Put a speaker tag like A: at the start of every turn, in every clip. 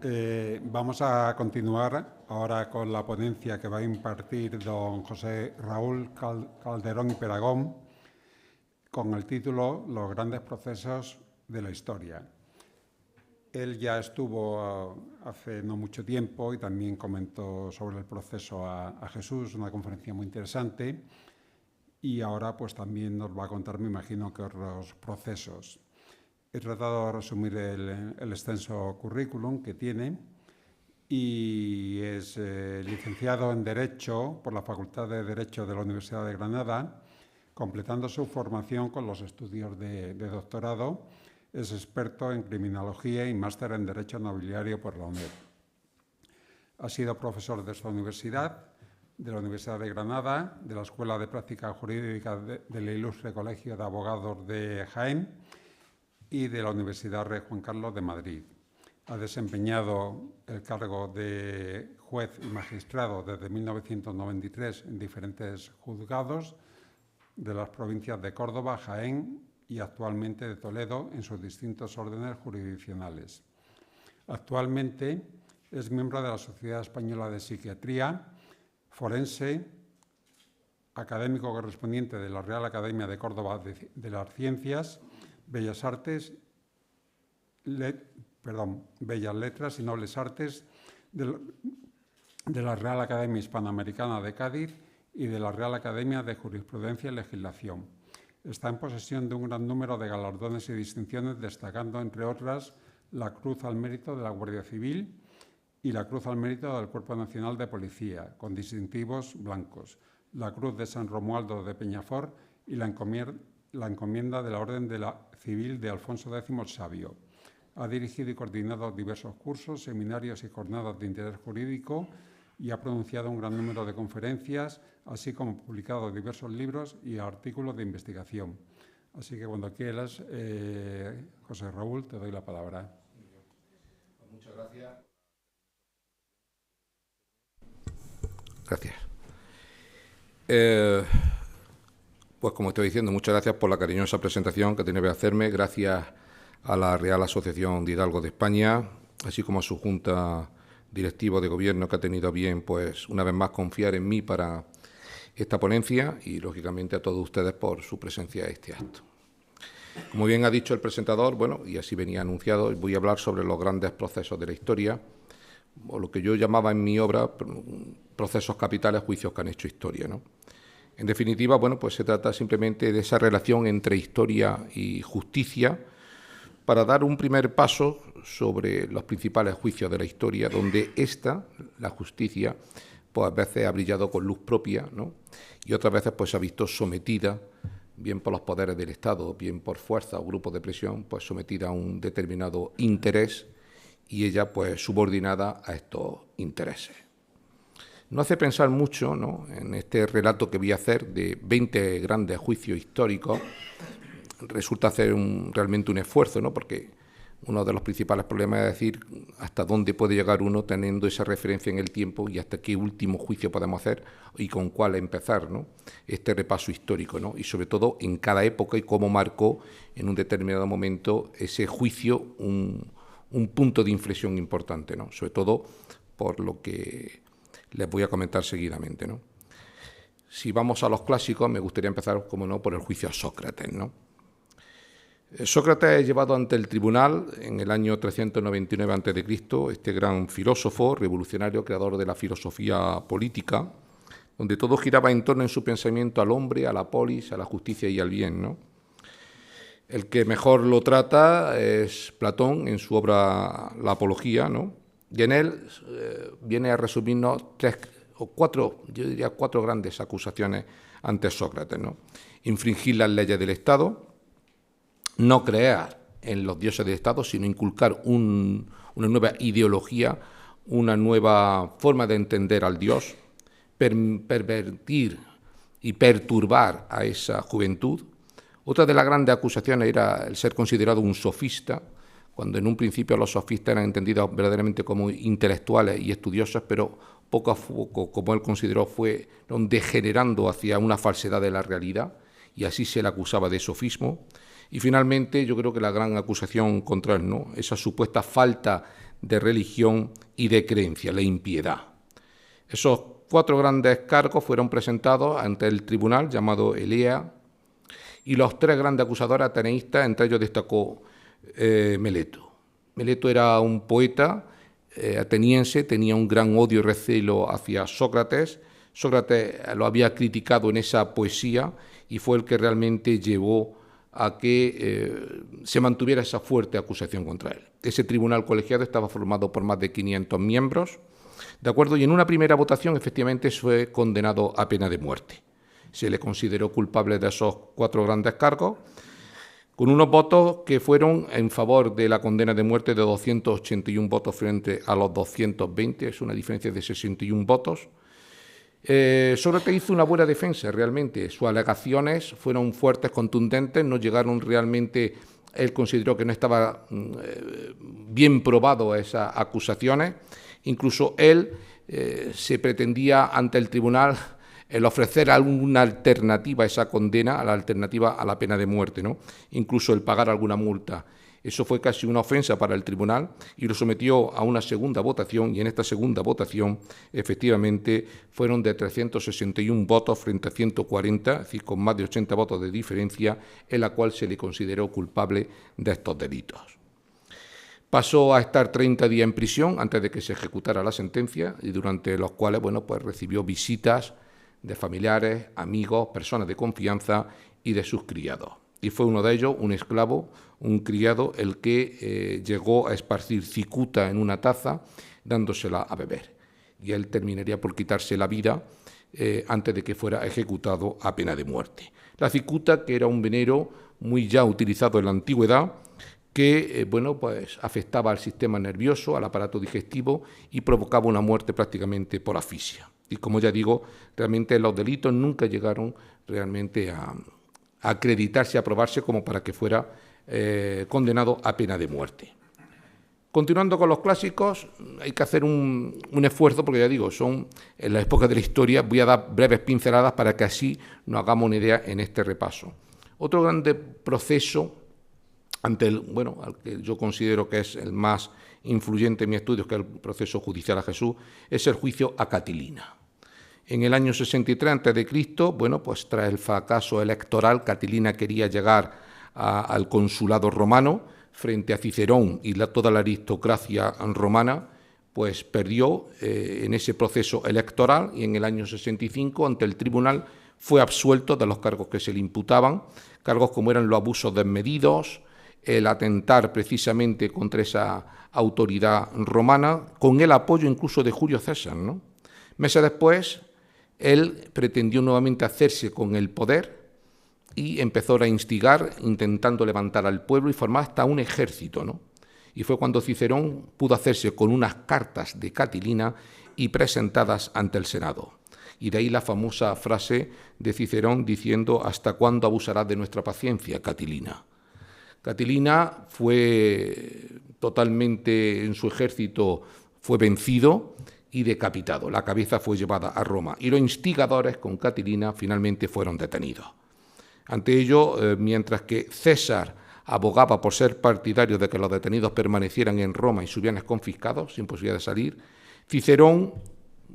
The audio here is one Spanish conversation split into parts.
A: Vamos a continuar ahora con la ponencia que va a impartir don José Raúl Calderón y Peragón con el título Los grandes procesos de la historia. Él ya estuvo hace no mucho tiempo y también comentó sobre el proceso a Jesús, una conferencia muy interesante, y ahora pues también nos va a contar, me imagino, que otros procesos. He tratado de resumir el extenso currículum que tiene y es licenciado en Derecho por la Facultad de Derecho de la Universidad de Granada, completando su formación con los estudios de doctorado. Es experto en criminología y máster en Derecho Nobiliario por la UNED. Ha sido profesor de esta universidad, de la Universidad de Granada, de la Escuela de Práctica Jurídica del Ilustre Colegio de Abogados de Jaén y de la Universidad Rey Juan Carlos de Madrid. Ha desempeñado el cargo de juez y magistrado desde 1993 en diferentes juzgados de las provincias de Córdoba, Jaén y actualmente de Toledo en sus distintos órdenes jurisdiccionales. Actualmente es miembro de la Sociedad Española de Psiquiatría Forense, académico correspondiente de la Real Academia de Córdoba de las Ciencias, Bellas Letras y Nobles Artes de la Real Academia Hispanoamericana de Cádiz y de la Real Academia de Jurisprudencia y Legislación. Está en posesión de un gran número de galardones y distinciones, destacando, entre otras, la Cruz al Mérito de la Guardia Civil y la Cruz al Mérito del Cuerpo Nacional de Policía, con distintivos blancos, la Cruz de San Romualdo de Peñafort y la encomienda de la Orden de la Civil de Alfonso X el Sabio. Ha dirigido y coordinado diversos cursos, seminarios y jornadas de interés jurídico y ha pronunciado un gran número de conferencias, así como publicado diversos libros y artículos de investigación. Así que cuando quieras, José Raúl, te doy la palabra.
B: Muchas gracias. Gracias. Pues como estoy diciendo, muchas gracias por la cariñosa presentación que tiene que hacerme. Gracias a la Real Asociación de Hidalgo de España, así como a su Junta Directiva de Gobierno, que ha tenido bien, pues, una vez más, confiar en mí para esta ponencia y, lógicamente, a todos ustedes por su presencia en este acto. Como bien ha dicho el presentador, bueno, y así venía anunciado, voy a hablar sobre los grandes procesos de la historia, o lo que yo llamaba en mi obra procesos capitales, juicios que han hecho historia, ¿no? En definitiva, bueno, pues se trata simplemente de esa relación entre historia y justicia para dar un primer paso sobre los principales juicios de la historia, donde la justicia, pues a veces ha brillado con luz propia, ¿no? Y otras veces pues se ha visto sometida, bien por los poderes del Estado, bien por fuerza o grupos de presión, pues sometida a un determinado interés y ella pues subordinada a estos intereses. No hace pensar mucho, ¿no?, en este relato que voy a hacer de 20 grandes juicios históricos. Resulta hacer realmente un esfuerzo, ¿no?, porque uno de los principales problemas es decir hasta dónde puede llegar uno teniendo esa referencia en el tiempo y hasta qué último juicio podemos hacer y con cuál empezar, ¿no?, este repaso histórico, ¿no?, y sobre todo en cada época y cómo marcó en un determinado momento ese juicio un punto de inflexión importante, ¿no?, sobre todo por lo que les voy a comentar seguidamente, ¿no? Si vamos a los clásicos, me gustaría empezar, como no, por el juicio a Sócrates, ¿no? Sócrates es llevado ante el tribunal en el año 399 a.C., este gran filósofo, revolucionario, creador de la filosofía política, donde todo giraba en torno en su pensamiento al hombre, a la polis, a la justicia y al bien, ¿no? El que mejor lo trata es Platón en su obra La Apología, ¿no? Y en él viene a resumirnos cuatro grandes acusaciones ante Sócrates, ¿no? Infringir las leyes del Estado, no creer en los dioses del Estado, sino inculcar una nueva ideología, una nueva forma de entender al Dios, pervertir y perturbar a esa juventud. Otra de las grandes acusaciones era el ser considerado un sofista, cuando en un principio los sofistas eran entendidos verdaderamente como intelectuales y estudiosos, pero poco a poco, como él consideró, fueron degenerando hacia una falsedad de la realidad, y así se le acusaba de sofismo. Y finalmente yo creo que la gran acusación contra él, ¿no?, esa supuesta falta de religión y de creencia, la impiedad. Esos 4 grandes cargos fueron presentados ante el tribunal llamado Elea y los 3 grandes acusadores ateneístas, entre ellos destacó Meleto. Meleto era un poeta ateniense, tenía un gran odio y recelo hacia Sócrates. Sócrates lo había criticado en esa poesía y fue el que realmente llevó a que se mantuviera esa fuerte acusación contra él. Ese tribunal colegiado estaba formado por más de 500 miembros, ¿de acuerdo? Y en una primera votación, efectivamente, fue condenado a pena de muerte. Se le consideró culpable de esos 4 grandes cargos, con unos votos que fueron en favor de la condena de muerte de 281 votos frente a los 220, es una diferencia de 61 votos. Sócrates hizo una buena defensa realmente, sus alegaciones fueron fuertes, contundentes, no llegaron realmente, él consideró que no estaba bien probado esas acusaciones, incluso él se pretendía ante el tribunal el ofrecer alguna alternativa a esa condena, a la alternativa a la pena de muerte, ¿no? Incluso el pagar alguna multa. Eso fue casi una ofensa para el tribunal y lo sometió a una segunda votación, y en esta segunda votación efectivamente fueron de 361 votos frente a 140, es decir, con más de 80 votos de diferencia, en la cual se le consideró culpable de estos delitos. Pasó a estar 30 días en prisión antes de que se ejecutara la sentencia, y durante los cuales pues recibió visitas de familiares, amigos, personas de confianza y de sus criados. Y fue uno de ellos, un esclavo, un criado, el que llegó a esparcir cicuta en una taza, dándosela a beber. Y él terminaría por quitarse la vida antes de que fuera ejecutado a pena de muerte. La cicuta, que era un veneno muy ya utilizado en la antigüedad, que pues afectaba al sistema nervioso, al aparato digestivo y provocaba una muerte prácticamente por asfixia. Y como ya digo, realmente los delitos nunca llegaron realmente a acreditarse, a probarse como para que fuera condenado a pena de muerte. Continuando con los clásicos, hay que hacer un esfuerzo, porque ya digo, son en la época de la historia, voy a dar breves pinceladas para que así nos hagamos una idea en este repaso. Otro grande proceso al que yo considero que es el más influyente en mi estudio, que es el proceso judicial a Jesús, es el juicio a Catilina. En el año 63 a.C., pues tras el fracaso electoral, Catilina quería llegar al consulado romano frente a Cicerón y toda la aristocracia romana, pues perdió en ese proceso electoral, y en el año 65 ante el tribunal fue absuelto de los cargos que se le imputaban, cargos como eran los abusos desmedidos, el atentar precisamente contra esa autoridad romana, con el apoyo incluso de Julio César, ¿no? Meses después, él pretendió nuevamente hacerse con el poder y empezó a instigar, intentando levantar al pueblo y formar hasta un ejército, ¿no? Y fue cuando Cicerón pudo hacerse con unas cartas de Catilina y presentadas ante el Senado. Y de ahí la famosa frase de Cicerón diciendo: «¿Hasta cuándo abusarás de nuestra paciencia, Catilina?». Catilina fue totalmente, en su ejército, fue vencido y decapitado. La cabeza fue llevada a Roma y los instigadores con Catilina finalmente fueron detenidos. Ante ello, mientras que César abogaba por ser partidario de que los detenidos permanecieran en Roma y sus bienes confiscados, sin posibilidad de salir, Cicerón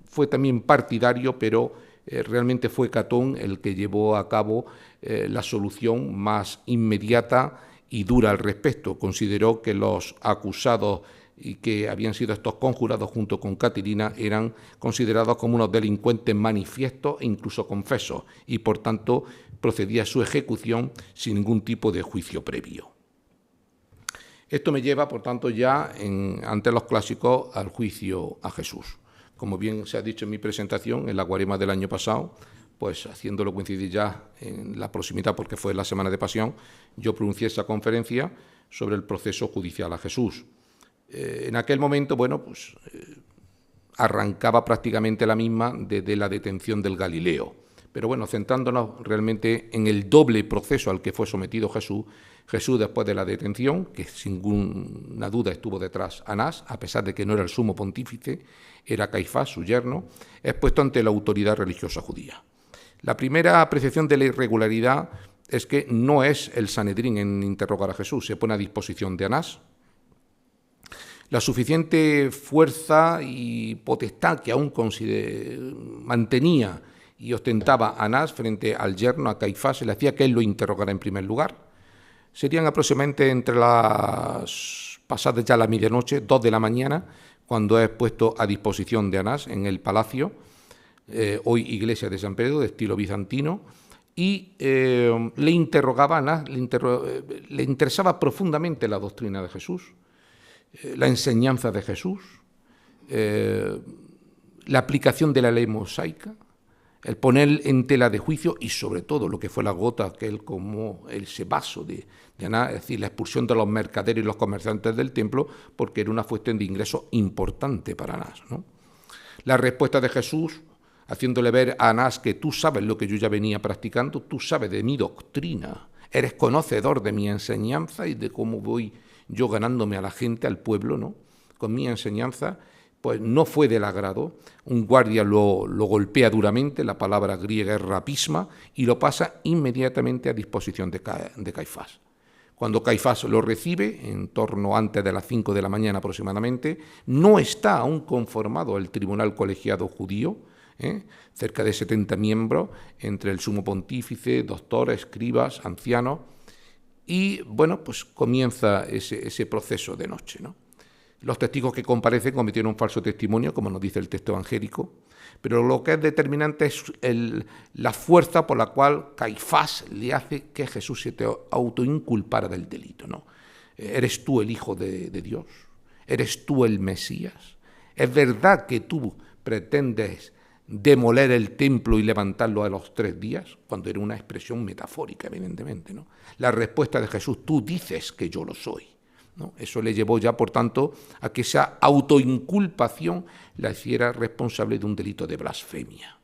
B: fue también partidario, pero realmente fue Catón el que llevó a cabo la solución más inmediata y dura al respecto. Consideró que los acusados y que habían sido estos conjurados junto con Catilina eran considerados como unos delincuentes manifiestos e incluso confesos, y por tanto procedía a su ejecución sin ningún tipo de juicio previo. Esto me lleva, por tanto, ya ante los clásicos al juicio a Jesús. Como bien se ha dicho en mi presentación, en la Cuaresma del año pasado, pues haciéndolo coincidir ya en la proximidad, porque fue la Semana de Pasión, yo pronuncié esa conferencia sobre el proceso judicial a Jesús. En aquel momento, arrancaba prácticamente la misma desde la detención del Galileo. Pero bueno, centrándonos realmente en el doble proceso al que fue sometido Jesús, después de la detención, que sin ninguna duda estuvo detrás Anás, a pesar de que no era el sumo pontífice, era Caifás, su yerno, es puesto ante la autoridad religiosa judía. La primera apreciación de la irregularidad es que no es el Sanedrín en interrogar a Jesús, se pone a disposición de Anás. La suficiente fuerza y potestad que aún mantenía y ostentaba Anás frente al yerno, a Caifás, le hacía que él lo interrogara en primer lugar. Serían aproximadamente entre las pasadas ya la medianoche, 2 de la mañana, cuando es puesto a disposición de Anás en el palacio, hoy iglesia de San Pedro, de estilo bizantino, y le interrogaba a Anás, le interesaba profundamente la doctrina de Jesús, la enseñanza de Jesús, la aplicación de la ley mosaica, el poner en tela de juicio y sobre todo lo que fue la gota que él como ese vaso de Anás, es decir, la expulsión de los mercaderes y los comerciantes del templo, porque era una fuente de ingreso importante para Anás, ¿no? La respuesta de Jesús, haciéndole ver a Anás que tú sabes lo que yo ya venía practicando, tú sabes de mi doctrina, eres conocedor de mi enseñanza y de cómo voy yo ganándome a la gente, al pueblo, ¿no? Con mi enseñanza, pues no fue del agrado. Un guardia lo golpea duramente, la palabra griega es rapisma, y lo pasa inmediatamente a disposición de Caifás. Cuando Caifás lo recibe, en torno antes de las 5 de la mañana aproximadamente, no está aún conformado el tribunal colegiado judío, cerca de 70 miembros, entre el sumo pontífice, doctores, escribas, ancianos, y bueno, pues comienza ese proceso de noche, ¿no? Los testigos que comparecen cometieron un falso testimonio, como nos dice el texto evangélico, pero lo que es determinante es la fuerza por la cual Caifás le hace que Jesús se te autoinculpara del delito, ¿no? ¿Eres tú el Hijo de Dios? ¿Eres tú el Mesías? ¿Es verdad que tú pretendes demoler el templo y levantarlo a los 3 días? Cuando era una expresión metafórica, evidentemente, ¿no? La respuesta de Jesús, tú dices que yo lo soy, ¿no? Eso le llevó ya, por tanto, a que esa autoinculpación la hiciera responsable de un delito de blasfemia.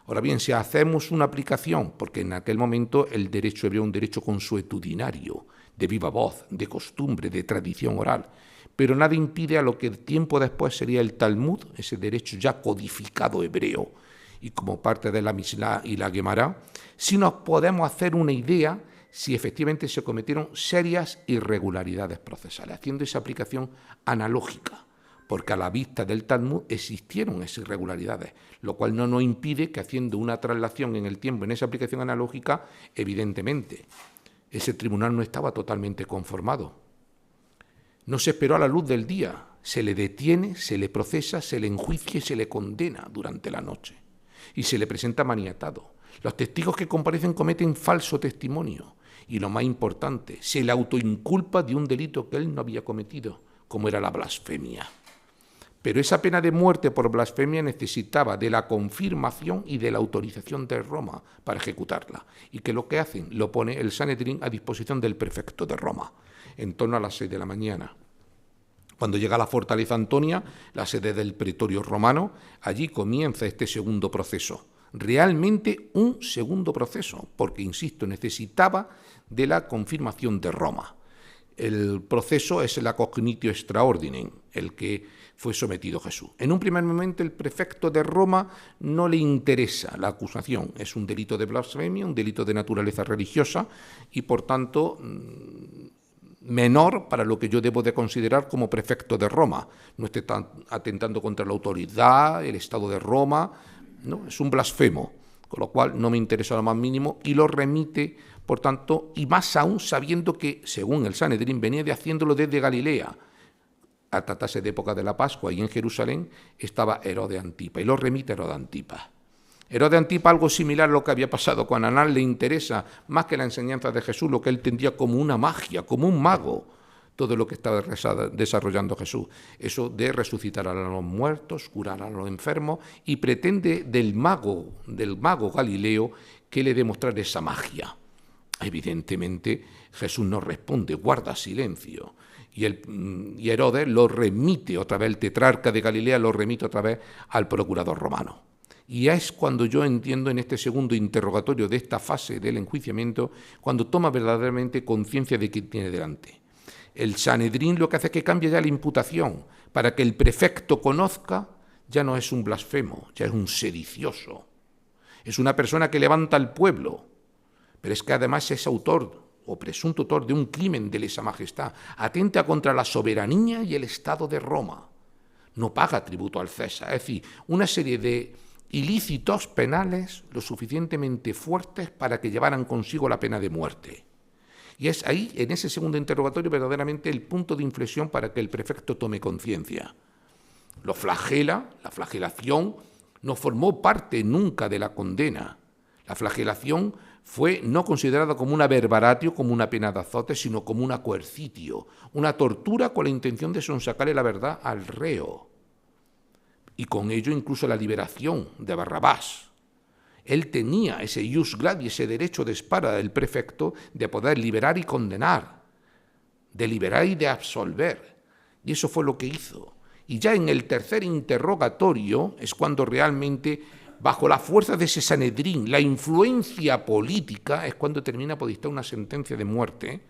B: Ahora bien, si hacemos una aplicación, porque en aquel momento el derecho hebreo era un derecho consuetudinario, de viva voz, de costumbre, de tradición oral, pero nada impide a lo que tiempo después sería el Talmud, ese derecho ya codificado hebreo, y como parte de la Mishnah y la Gemara, si nos podemos hacer una idea si efectivamente se cometieron serias irregularidades procesales, haciendo esa aplicación analógica, porque a la vista del Talmud existieron esas irregularidades, lo cual no nos impide que haciendo una traslación en el tiempo en esa aplicación analógica, evidentemente, ese tribunal no estaba totalmente conformado. No se esperó a la luz del día, se le detiene, se le procesa, se le enjuicia y se le condena durante la noche, y se le presenta maniatado. Los testigos que comparecen cometen falso testimonio, y lo más importante, se le autoinculpa de un delito que él no había cometido, como era la blasfemia. Pero esa pena de muerte por blasfemia necesitaba de la confirmación y de la autorización de Roma para ejecutarla. Y que lo que hacen, lo pone el Sanedrín a disposición del prefecto de Roma, en torno a las 6 de la mañana. Cuando llega a la fortaleza Antonia, la sede del pretorio romano, allí comienza este segundo proceso. Realmente un segundo proceso, porque, insisto, necesitaba de la confirmación de Roma. El proceso es el cognitio extra ordinem, el que fue sometido Jesús. En un primer momento el prefecto de Roma no le interesa la acusación, es un delito de blasfemia, un delito de naturaleza religiosa y por tanto menor para lo que yo debo de considerar como prefecto de Roma. No esté atentando contra la autoridad, el Estado de Roma, no, es un blasfemo, con lo cual no me interesa lo más mínimo y lo remite, por tanto, y más aún sabiendo que, según el Sanedrín, venía de haciéndolo desde Galilea. A tratarse de época de la Pascua y en Jerusalén estaba Herodes Antipa y lo remite Herodes Antipa. Herodes Antipa, algo similar a lo que había pasado con Anás, le interesa más que la enseñanza de Jesús, lo que él entendía como una magia, como un mago, todo lo que estaba desarrollando Jesús. Eso de resucitar a los muertos, curar a los enfermos, y pretende del mago Galileo que le demostrara esa magia. Evidentemente, Jesús no responde, guarda silencio. Y Herodes lo remite otra vez, el tetrarca de Galilea lo remite otra vez al procurador romano. Y es cuando yo entiendo en este segundo interrogatorio de esta fase del enjuiciamiento, cuando toma verdaderamente conciencia de qué tiene delante. El Sanedrín lo que hace es que cambia ya la imputación, para que el prefecto conozca, ya no es un blasfemo, ya es un sedicioso. Es una persona que levanta al pueblo, pero es que además es autor o presunto autor de un crimen de lesa majestad, atenta contra la soberanía y el Estado de Roma. No paga tributo al César, es decir, una serie de ilícitos penales lo suficientemente fuertes para que llevaran consigo la pena de muerte. Y es ahí, en ese segundo interrogatorio, verdaderamente el punto de inflexión para que el prefecto tome conciencia. Lo flagela, la flagelación no formó parte nunca de la condena. La flagelación fue no considerada como una verbaratio, como una pena de azote, sino como una coercitio, una tortura con la intención de sonsacarle la verdad al reo. Y con ello incluso la liberación de Barrabás. Él tenía ese ius gladi, ese derecho de espada del prefecto de poder liberar y condenar, de liberar y de absolver. Y eso fue lo que hizo. Y ya en el tercer interrogatorio es cuando realmente, bajo la fuerza de ese Sanedrín, la influencia política, es cuando termina por dictar una sentencia de muerte,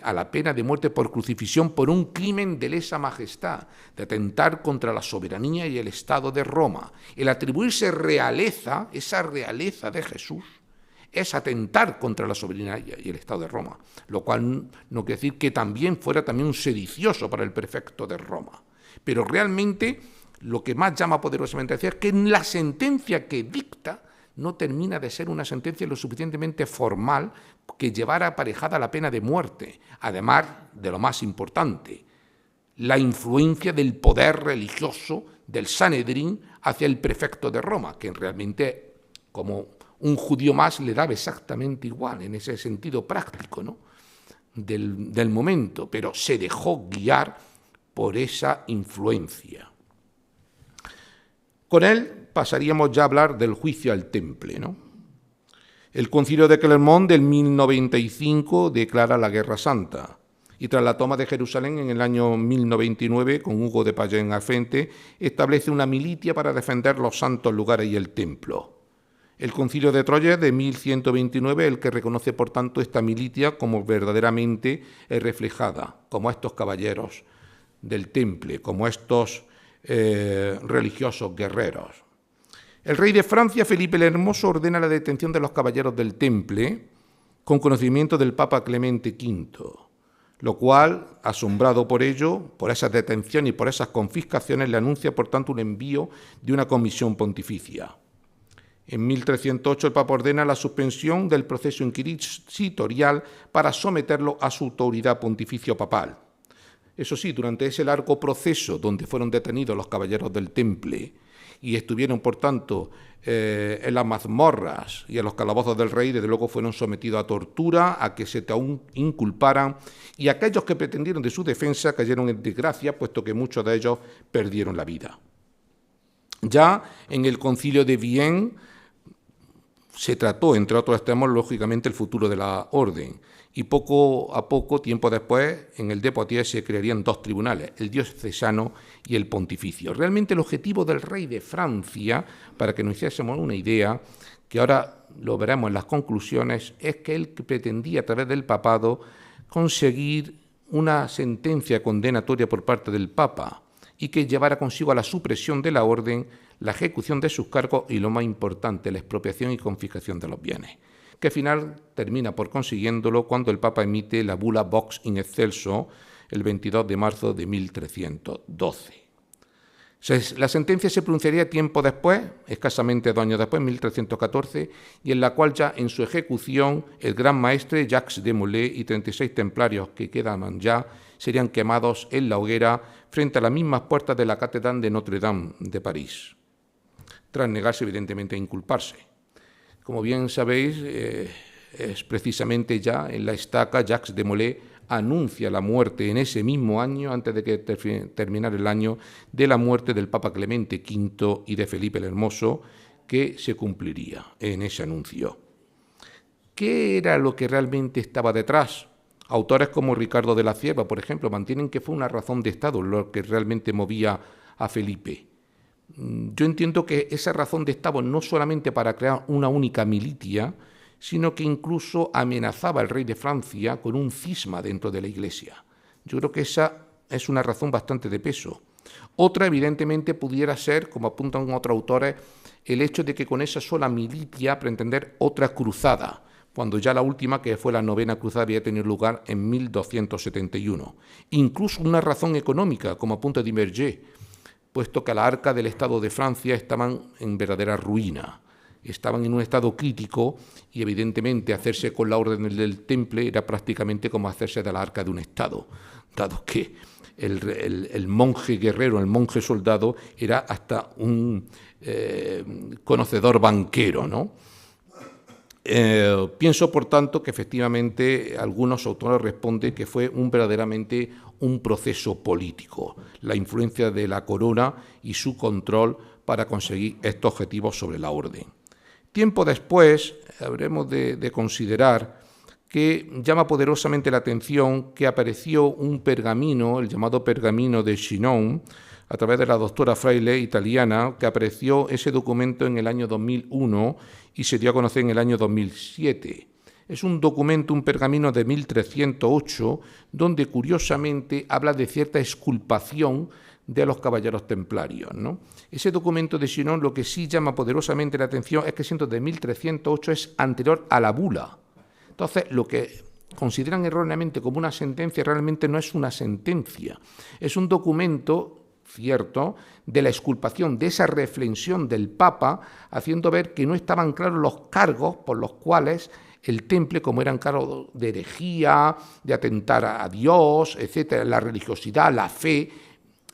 B: a la pena de muerte por crucifixión por un crimen de lesa majestad, de atentar contra la soberanía y el Estado de Roma. El atribuirse realeza, esa realeza de Jesús, es atentar contra la soberanía y el Estado de Roma, lo cual no quiere decir que también fuera también un sedicioso para el prefecto de Roma. Pero realmente lo que más llama poderosamente a decir es que la sentencia que dicta no termina de ser una sentencia lo suficientemente formal que llevara aparejada la pena de muerte, además de lo más importante, la influencia del poder religioso del Sanedrín hacia el prefecto de Roma, que realmente, como un judío más, le daba exactamente igual en ese sentido práctico, ¿no?, del momento, pero se dejó guiar por esa influencia. Con él pasaríamos ya a hablar del juicio al Temple, ¿no? El Concilio de Clermont del 1095 declara la Guerra Santa y tras la toma de Jerusalén en el año 1099, con Hugo de Payens al frente, establece una milicia para defender los santos lugares y el templo. El Concilio de Troyes de 1129 es el que reconoce, por tanto, esta milicia como verdaderamente reflejada, como estos caballeros del Temple, como estos religiosos guerreros. El rey de Francia, Felipe el Hermoso, ordena la detención de los caballeros del Temple con conocimiento del Papa Clemente V, lo cual, asombrado por ello, por esa detención y por esas confiscaciones, le anuncia, por tanto, un envío de una comisión pontificia. En 1308 el Papa ordena la suspensión del proceso inquisitorial para someterlo a su autoridad pontificio papal. Eso sí, durante ese largo proceso donde fueron detenidos los caballeros del Temple y estuvieron, por tanto, en las mazmorras y en los calabozos del rey, desde luego fueron sometidos a tortura, a que se aún inculparan, y aquellos que pretendieron de su defensa cayeron en desgracia, puesto que muchos de ellos perdieron la vida. Ya en el Concilio de Vienne se trató, entre otros temas, lógicamente, el futuro de la orden. Y poco a poco, tiempo después, en el de Poitiers se crearían dos tribunales, el diocesano y el pontificio. Realmente el objetivo del rey de Francia, para que nos hiciésemos una idea, que ahora lo veremos en las conclusiones, es que él pretendía, a través del papado, conseguir una sentencia condenatoria por parte del Papa y que llevara consigo a la supresión de la orden, la ejecución de sus cargos y, lo más importante, la expropiación y confiscación de los bienes, que al final termina por consiguiéndolo cuando el Papa emite la bula Vox in excelso el 22 de marzo de 1312. La sentencia se pronunciaría tiempo después, escasamente 2 años después, en 1314, y en la cual ya en su ejecución el gran maestre Jacques de Molay y 36 templarios que quedaban ya serían quemados en la hoguera frente a las mismas puertas de la Catedral de Notre-Dame de París, tras negarse evidentemente a inculparse. Como bien sabéis, es precisamente ya en la estaca Jacques de Molay anuncia la muerte en ese mismo año, antes de que terminara el año, de la muerte del Papa Clemente V y de Felipe el Hermoso, que se cumpliría en ese anuncio. ¿Qué era lo que realmente estaba detrás? Autores como Ricardo de la Cierva, por ejemplo, mantienen que fue una razón de Estado lo que realmente movía a Felipe. Yo entiendo que esa razón de Estado no solamente para crear una única milicia, sino que incluso amenazaba al rey de Francia con un cisma dentro de la Iglesia. Yo creo que esa es una razón bastante de peso. Otra, evidentemente, pudiera ser, como apuntan otros autores, el hecho de que con esa sola milicia pretender otra cruzada, cuando ya la última, que fue la novena cruzada, había tenido lugar en 1271. Incluso una razón económica, como apunta Duverger, puesto que las arcas del Estado de Francia estaban en verdadera ruina, estaban en un estado crítico y evidentemente hacerse con la orden del Temple era prácticamente como hacerse de la arca de un Estado, dado que el monje guerrero, el monje soldado, era hasta un conocedor banquero, ¿no? Pienso, por tanto, que efectivamente algunos autores responden que fue verdaderamente un proceso político, la influencia de la corona y su control para conseguir estos objetivos sobre la orden. Tiempo después, habremos de considerar que llama poderosamente la atención que apareció un pergamino, el llamado pergamino de Chinon, a través de la doctora Fraile italiana, que apareció ese documento en el año 2001 y se dio a conocer en el año 2007. Es un documento, un pergamino de 1308, donde curiosamente habla de cierta exculpación de los caballeros templarios, ¿no? Ese documento de Chinon lo que sí llama poderosamente la atención es que siendo de 1308 es anterior a la bula. Entonces, lo que consideran erróneamente como una sentencia realmente no es una sentencia, es un documento cierto de la exculpación, de esa reflexión del Papa, haciendo ver que no estaban claros los cargos por los cuales el Temple, como eran cargos de herejía, de atentar a Dios, etcétera, la religiosidad, la fe.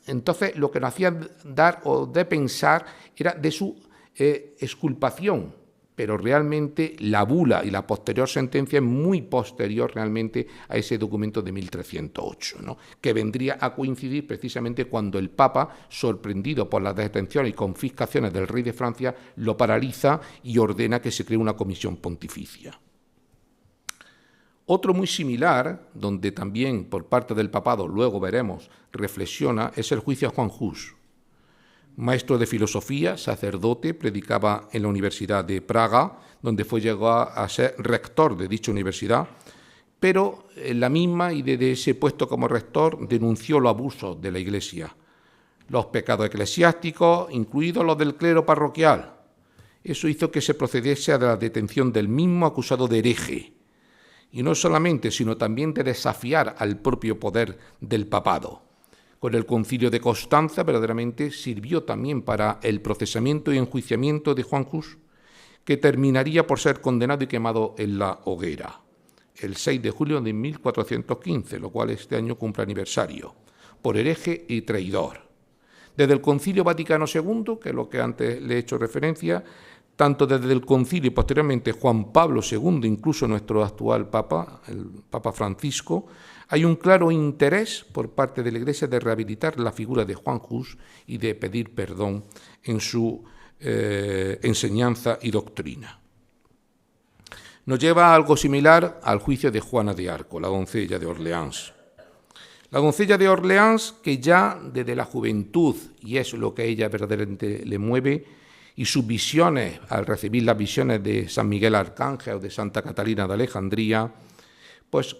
B: Entonces, lo que nos hacía dar o de pensar era de su exculpación, pero realmente la bula y la posterior sentencia es muy posterior realmente a ese documento de 1308, ¿no? Que vendría a coincidir precisamente cuando el Papa, sorprendido por las detenciones y confiscaciones del rey de Francia, lo paraliza y ordena que se cree una comisión pontificia. Otro muy similar, donde también por parte del papado, luego veremos, reflexiona, es el juicio a Juan Hus. Maestro de filosofía, sacerdote, predicaba en la Universidad de Praga, donde llegó a ser rector de dicha universidad, pero en la misma y desde ese puesto como rector denunció los abusos de la Iglesia, los pecados eclesiásticos, incluidos los del clero parroquial. Eso hizo que se procediese a la detención del mismo acusado de hereje, y no solamente, sino también de desafiar al propio poder del papado. Con el Concilio de Constanza verdaderamente sirvió también para el procesamiento y enjuiciamiento de Juan Hus, que terminaría por ser condenado y quemado en la hoguera, el 6 de julio de 1415, lo cual este año cumple aniversario, por hereje y traidor. Desde el Concilio Vaticano II, que es lo que antes le he hecho referencia, tanto desde el concilio y posteriormente Juan Pablo II, incluso nuestro actual Papa, el Papa Francisco, hay un claro interés por parte de la Iglesia de rehabilitar la figura de Juan Hus y de pedir perdón en su enseñanza y doctrina. Nos lleva a algo similar al juicio de Juana de Arco, la doncella de Orleans. La doncella de Orleans, que ya desde la juventud, y es lo que a ella verdaderamente le mueve, y sus visiones, al recibir las visiones de San Miguel Arcángel o de Santa Catalina de Alejandría, pues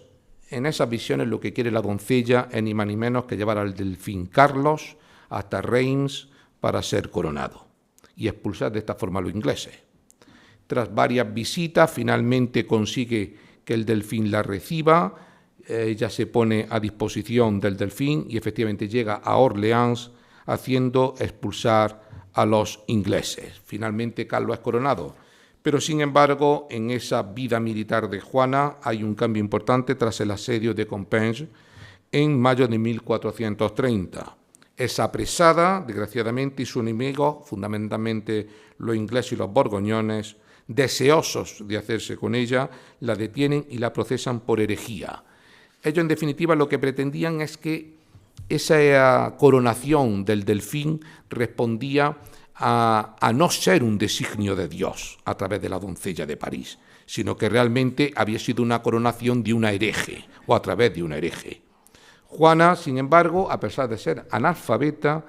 B: en esas visiones lo que quiere la doncella es ni más ni menos que llevar al delfín Carlos hasta Reims para ser coronado y expulsar de esta forma a los ingleses. Tras varias visitas, finalmente consigue que el delfín la reciba, ella se pone a disposición del delfín y efectivamente llega a Orleans haciendo expulsar a los ingleses. Finalmente Carlos es coronado, pero sin embargo en esa vida militar de Juana hay un cambio importante tras el asedio de Compiègne en mayo de 1430. Es apresada, desgraciadamente, y su enemigo, fundamentalmente los ingleses y los borgoñones, deseosos de hacerse con ella, la detienen y la procesan por herejía. Ellos, en definitiva, lo que pretendían es que esa coronación del delfín respondía a no ser un designio de Dios a través de la doncella de París, sino que realmente había sido una coronación de una hereje o a través de una hereje. Juana, sin embargo, a pesar de ser analfabeta,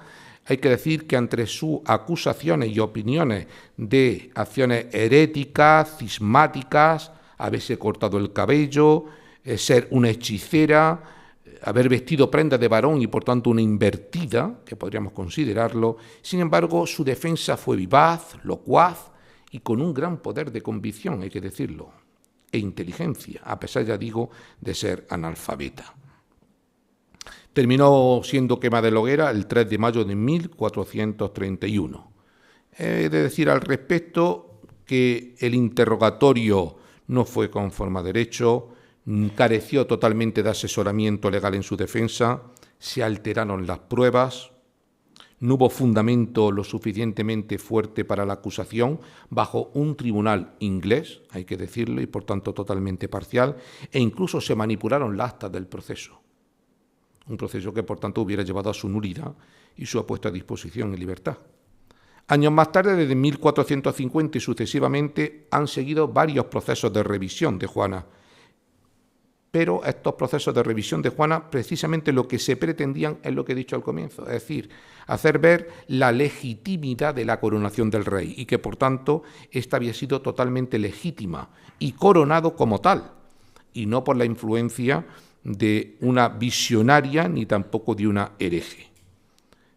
B: hay que decir que entre sus acusaciones y opiniones de acciones heréticas, cismáticas, haberse cortado el cabello, ser una hechicera, haber vestido prenda de varón y por tanto una invertida, que podríamos considerarlo, sin embargo su defensa fue vivaz, locuaz y con un gran poder de convicción, hay que decirlo. e inteligencia, a pesar, ya digo, de ser analfabeta. Terminó siendo quemada en la hoguera el 3 de mayo de 1431. He de decir al respecto que el interrogatorio no fue conforme a derecho, careció totalmente de asesoramiento legal en su defensa, se alteraron las pruebas, no hubo fundamento lo suficientemente fuerte para la acusación bajo un tribunal inglés, hay que decirlo, y por tanto totalmente parcial, e incluso se manipularon las actas del proceso. Un proceso que, por tanto, hubiera llevado a su nulidad y su puesta a disposición en libertad. Años más tarde, desde 1450 y sucesivamente, han seguido varios procesos de revisión de Juana. Pero estos procesos de revisión de Juana, precisamente lo que se pretendían es lo que he dicho al comienzo, es decir, hacer ver la legitimidad de la coronación del rey y que, por tanto, ésta había sido totalmente legítima y coronado como tal, y no por la influencia de una visionaria ni tampoco de una hereje.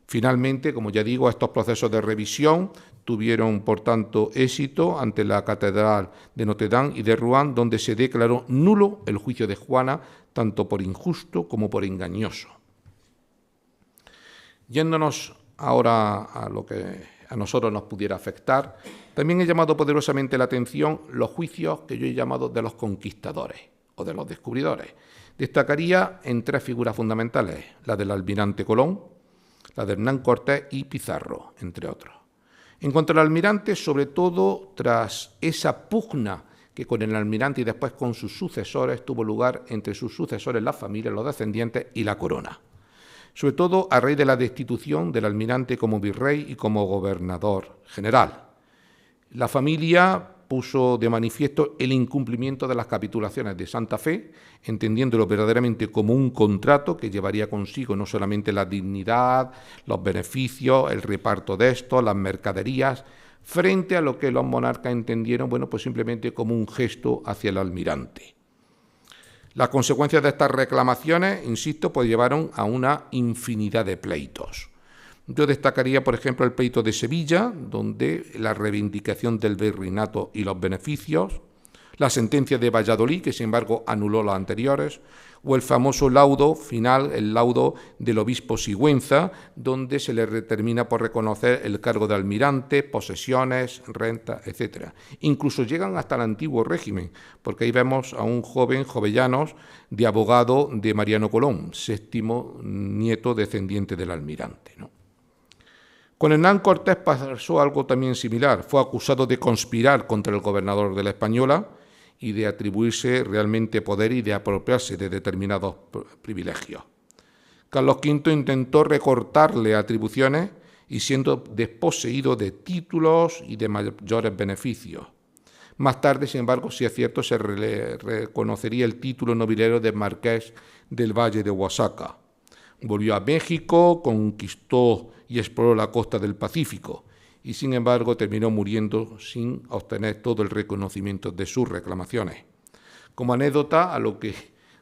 B: Finalmente, como ya digo, estos procesos de revisión tuvieron, por tanto, éxito ante la Catedral de Notre Dame y de Rouen, donde se declaró nulo el juicio de Juana, tanto por injusto como por engañoso. Yéndonos ahora a lo que a nosotros nos pudiera afectar, también he llamado poderosamente la atención los juicios que yo he llamado de los conquistadores o de los descubridores. Destacaría en tres figuras fundamentales, la del almirante Colón, la de Hernán Cortés y Pizarro, entre otros. En cuanto al almirante, sobre todo tras esa pugna que con el almirante y después con sus sucesores tuvo lugar entre sus sucesores, la familia, los descendientes y la corona. Sobre todo a raíz de la destitución del almirante como virrey y como gobernador general. La familia puso de manifiesto el incumplimiento de las capitulaciones de Santa Fe, entendiéndolo verdaderamente como un contrato que llevaría consigo no solamente la dignidad, los beneficios, el reparto de estos, las mercaderías, frente a lo que los monarcas entendieron, bueno, pues simplemente como un gesto hacia el almirante. Las consecuencias de estas reclamaciones, insisto, pues llevaron a una infinidad de pleitos. Yo destacaría, por ejemplo, el pleito de Sevilla, donde la reivindicación del virreinato y los beneficios, la sentencia de Valladolid, que sin embargo anuló las anteriores, o el famoso laudo final, el laudo del obispo Sigüenza, donde se le termina por reconocer el cargo de almirante, posesiones, renta, etc. Incluso llegan hasta el antiguo régimen, porque ahí vemos a un joven jovellanos de abogado de Mariano Colón, séptimo nieto descendiente del almirante, ¿no? Con Hernán Cortés pasó algo también similar. Fue acusado de conspirar contra el gobernador de la Española y de atribuirse realmente poder y de apropiarse de determinados privilegios. Carlos V intentó recortarle atribuciones y siendo desposeído de títulos y de mayores beneficios. Más tarde, sin embargo, si es cierto, se reconocería el título nobiliario de Marqués del Valle de Oaxaca. Volvió a México, conquistó y exploró la costa del Pacífico y, sin embargo, terminó muriendo sin obtener todo el reconocimiento de sus reclamaciones. Como anécdota, a lo que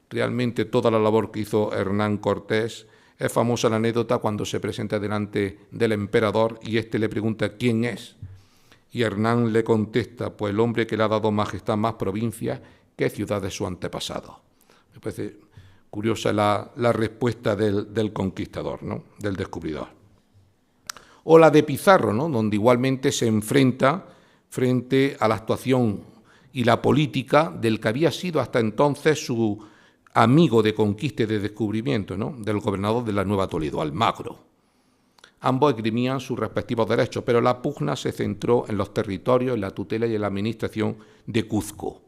B: realmente toda la labor que hizo Hernán Cortés, es famosa la anécdota cuando se presenta delante del emperador y éste le pregunta quién es. Y Hernán le contesta, pues el hombre que le ha dado majestad más provincias que ciudades de su antepasado. Me parece curiosa la respuesta del conquistador, ¿no?, del descubridor. O la de Pizarro, ¿no?, donde igualmente se enfrenta frente a la actuación y la política del que había sido hasta entonces su amigo de conquista y de descubrimiento, ¿no?, del gobernador de la Nueva Toledo, Almagro. Ambos esgrimían sus respectivos derechos, pero la pugna se centró en los territorios, en la tutela y en la administración de Cuzco.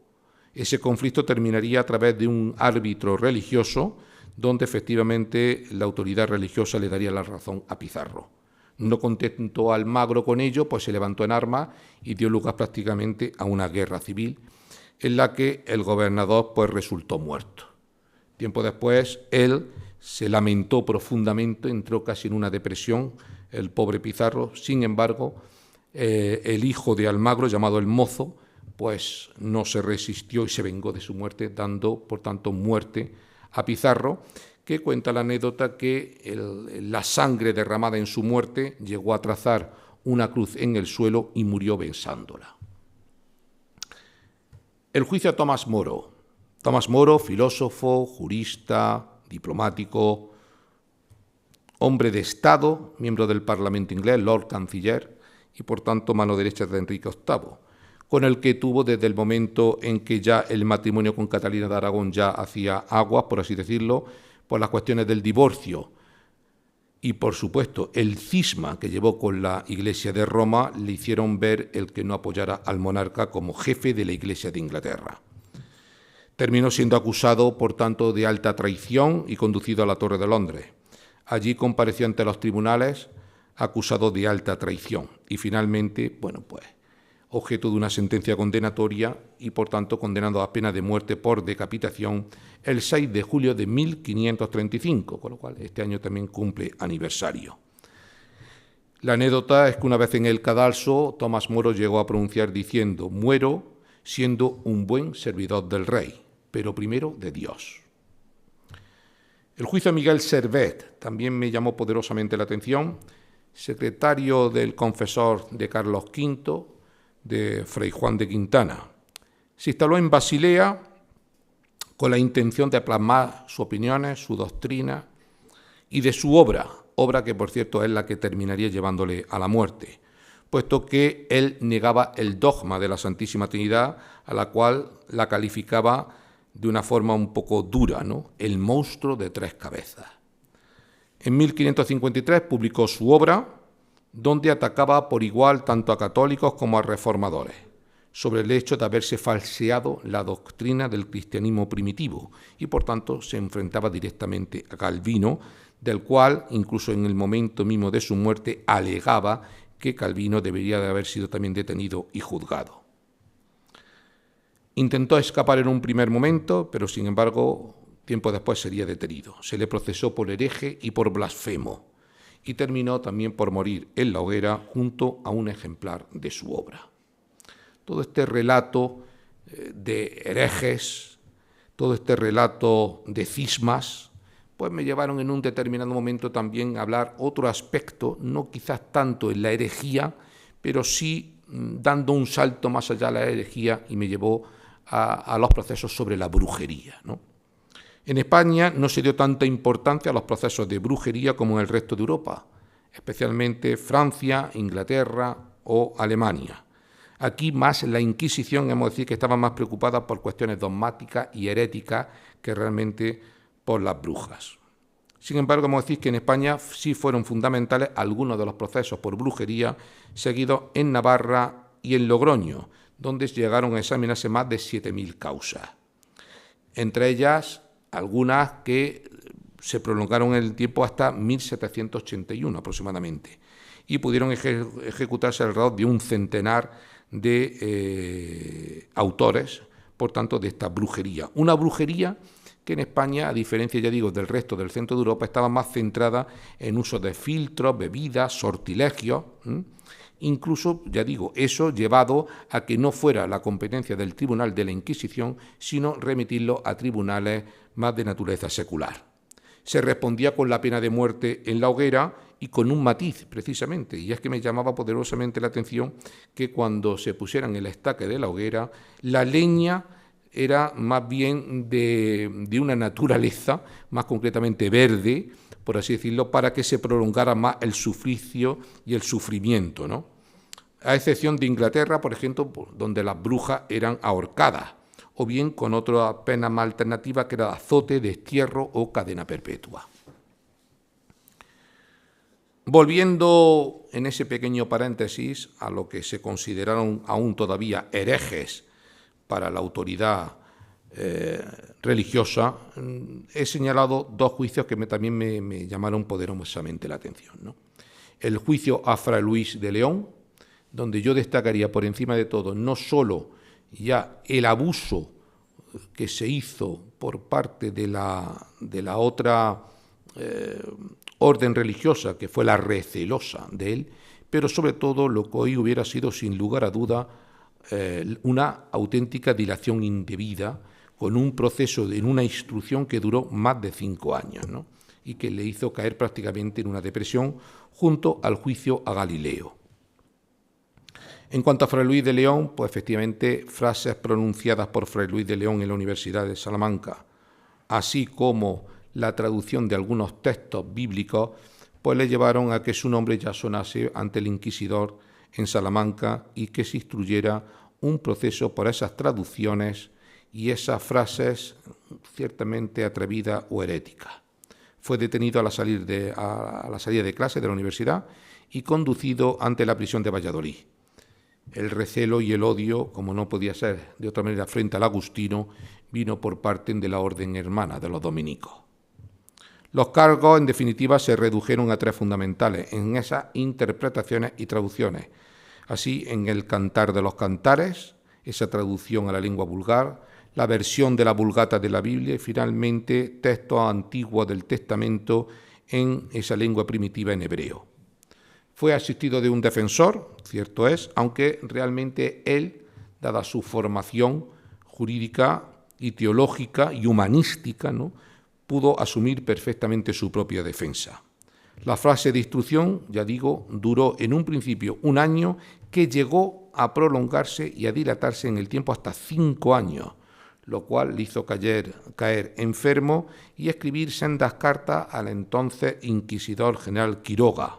B: Ese conflicto terminaría a través de un árbitro religioso, donde efectivamente la autoridad religiosa le daría la razón a Pizarro. No contentó a Almagro con ello, pues se levantó en armas y dio lugar prácticamente a una guerra civil, en la que el gobernador pues resultó muerto. Tiempo después, él se lamentó profundamente, entró casi en una depresión, el pobre Pizarro. Sin embargo, el hijo de Almagro, llamado el Mozo, pues no se resistió y se vengó de su muerte, dando, por tanto, muerte a Pizarro, que cuenta la anécdota que la sangre derramada en su muerte llegó a trazar una cruz en el suelo y murió besándola. El juicio a Tomás Moro. Tomás Moro, filósofo, jurista, diplomático, hombre de Estado, miembro del Parlamento inglés, Lord Canciller y, por tanto, mano derecha de Enrique VIII, con el que tuvo desde el momento en que ya el matrimonio con Catalina de Aragón ya hacía aguas, por así decirlo, por las cuestiones del divorcio y, por supuesto, el cisma que llevó con la Iglesia de Roma le hicieron ver el que no apoyara al monarca como jefe de la Iglesia de Inglaterra. Terminó siendo acusado, por tanto, de alta traición y conducido a la Torre de Londres. Allí compareció ante los tribunales acusado de alta traición y finalmente, objeto de una sentencia condenatoria y, por tanto, condenado a pena de muerte por decapitación el 6 de julio de 1535, con lo cual este año también cumple aniversario. La anécdota es que una vez en el cadalso, Tomás Moro llegó a pronunciar diciendo: «Muero siendo un buen servidor del rey, pero primero de Dios». El juicio a Miguel Servet también me llamó poderosamente la atención, secretario del confesor de Carlos V, de Fray Juan de Quintana. Se instaló en Basilea con la intención de plasmar sus opiniones, su doctrina y de su obra que, por cierto, es la que terminaría llevándole a la muerte, puesto que él negaba el dogma de la Santísima Trinidad, a la cual la calificaba de una forma un poco dura, ¿no? El monstruo de tres cabezas. En 1553 publicó su obra, donde atacaba por igual tanto a católicos como a reformadores, sobre el hecho de haberse falseado la doctrina del cristianismo primitivo y, por tanto, se enfrentaba directamente a Calvino, del cual, incluso en el momento mismo de su muerte, alegaba que Calvino debería de haber sido también detenido y juzgado. Intentó escapar en un primer momento, pero sin embargo, tiempo después sería detenido. Se le procesó por hereje y por blasfemo, y terminó también por morir en la hoguera junto a un ejemplar de su obra. Todo este relato de herejes, todo este relato de cismas, pues me llevaron en un determinado momento también a hablar otro aspecto, no quizás tanto en la herejía, pero sí dando un salto más allá de la herejía, y me llevó a los procesos sobre la brujería, ¿no? En España no se dio tanta importancia a los procesos de brujería como en el resto de Europa, especialmente Francia, Inglaterra o Alemania. Aquí más la Inquisición, hemos de decir que estaba más preocupada por cuestiones dogmáticas y heréticas que realmente por las brujas. Sin embargo, hemos de decir que en España sí fueron fundamentales algunos de los procesos por brujería seguidos en Navarra y en Logroño, donde llegaron a examinarse más de 7.000 causas. Entre ellas, algunas que se prolongaron en el tiempo hasta 1781 aproximadamente, y pudieron ejecutarse alrededor de un centenar de autores, por tanto, de esta brujería. Una brujería que en España, a diferencia, ya digo, del resto del centro de Europa, estaba más centrada en uso de filtros, bebidas, sortilegios. Incluso, ya digo, eso llevado a que no fuera la competencia del Tribunal de la Inquisición, sino remitirlo a tribunales más de naturaleza secular. Se respondía con la pena de muerte en la hoguera y con un matiz, precisamente, y es que me llamaba poderosamente la atención que cuando se pusieran el estaque de la hoguera, la leña era más bien de una naturaleza, más concretamente verde, por así decirlo, para que se prolongara más el suplicio y el sufrimiento, ¿no? A excepción de Inglaterra, por ejemplo, donde las brujas eran ahorcadas, o bien con otra pena más alternativa que era azote, destierro o cadena perpetua. Volviendo en ese pequeño paréntesis a lo que se consideraron aún todavía herejes para la autoridad religiosa, he señalado dos juicios que también me llamaron poderosamente la atención, ¿no? El juicio a Fray Luis de León, donde yo destacaría por encima de todo no solo ya el abuso que se hizo por parte de la otra orden religiosa, que fue la recelosa de él, pero sobre todo lo que hoy hubiera sido, sin lugar a duda, una auténtica dilación indebida, con un proceso en una instrucción que duró más de 5 años, ¿no? Y que le hizo caer prácticamente en una depresión junto al juicio a Galileo. En cuanto a Fray Luis de León, pues efectivamente frases pronunciadas por Fray Luis de León en la Universidad de Salamanca, así como la traducción de algunos textos bíblicos, pues le llevaron a que su nombre ya sonase ante el inquisidor en Salamanca y que se instruyera un proceso por esas traducciones y esas frases ciertamente atrevidas o heréticas. Fue detenido a la salida de clase de la universidad y conducido ante la prisión de Valladolid. El recelo y el odio, como no podía ser de otra manera frente al agustino, vino por parte de la orden hermana de los dominicos. Los cargos, en definitiva, se redujeron a tres fundamentales en esas interpretaciones y traducciones. Así, en el Cantar de los Cantares, esa traducción a la lengua vulgar, la versión de la Vulgata de la Biblia y, finalmente, textos antiguos del Testamento en esa lengua primitiva en hebreo. Fue asistido de un defensor, cierto es, aunque realmente él, dada su formación jurídica y teológica y humanística, ¿no?, pudo asumir perfectamente su propia defensa. La fase de instrucción, ya digo, duró en un principio 1 año, que llegó a prolongarse y a dilatarse en el tiempo hasta 5 años, lo cual le hizo caer enfermo y escribir sendas cartas al entonces inquisidor general Quiroga,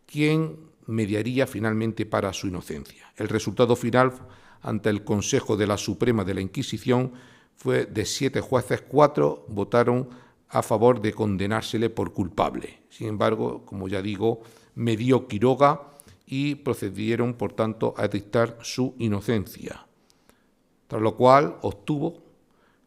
B: quien mediaría finalmente para su inocencia. El resultado final ante el Consejo de la Suprema de la Inquisición fue de 7 jueces, 4 votaron a favor de condenársele por culpable. Sin embargo, como ya digo, medió Quiroga y procedieron, por tanto, a dictar su inocencia, tras lo cual obtuvo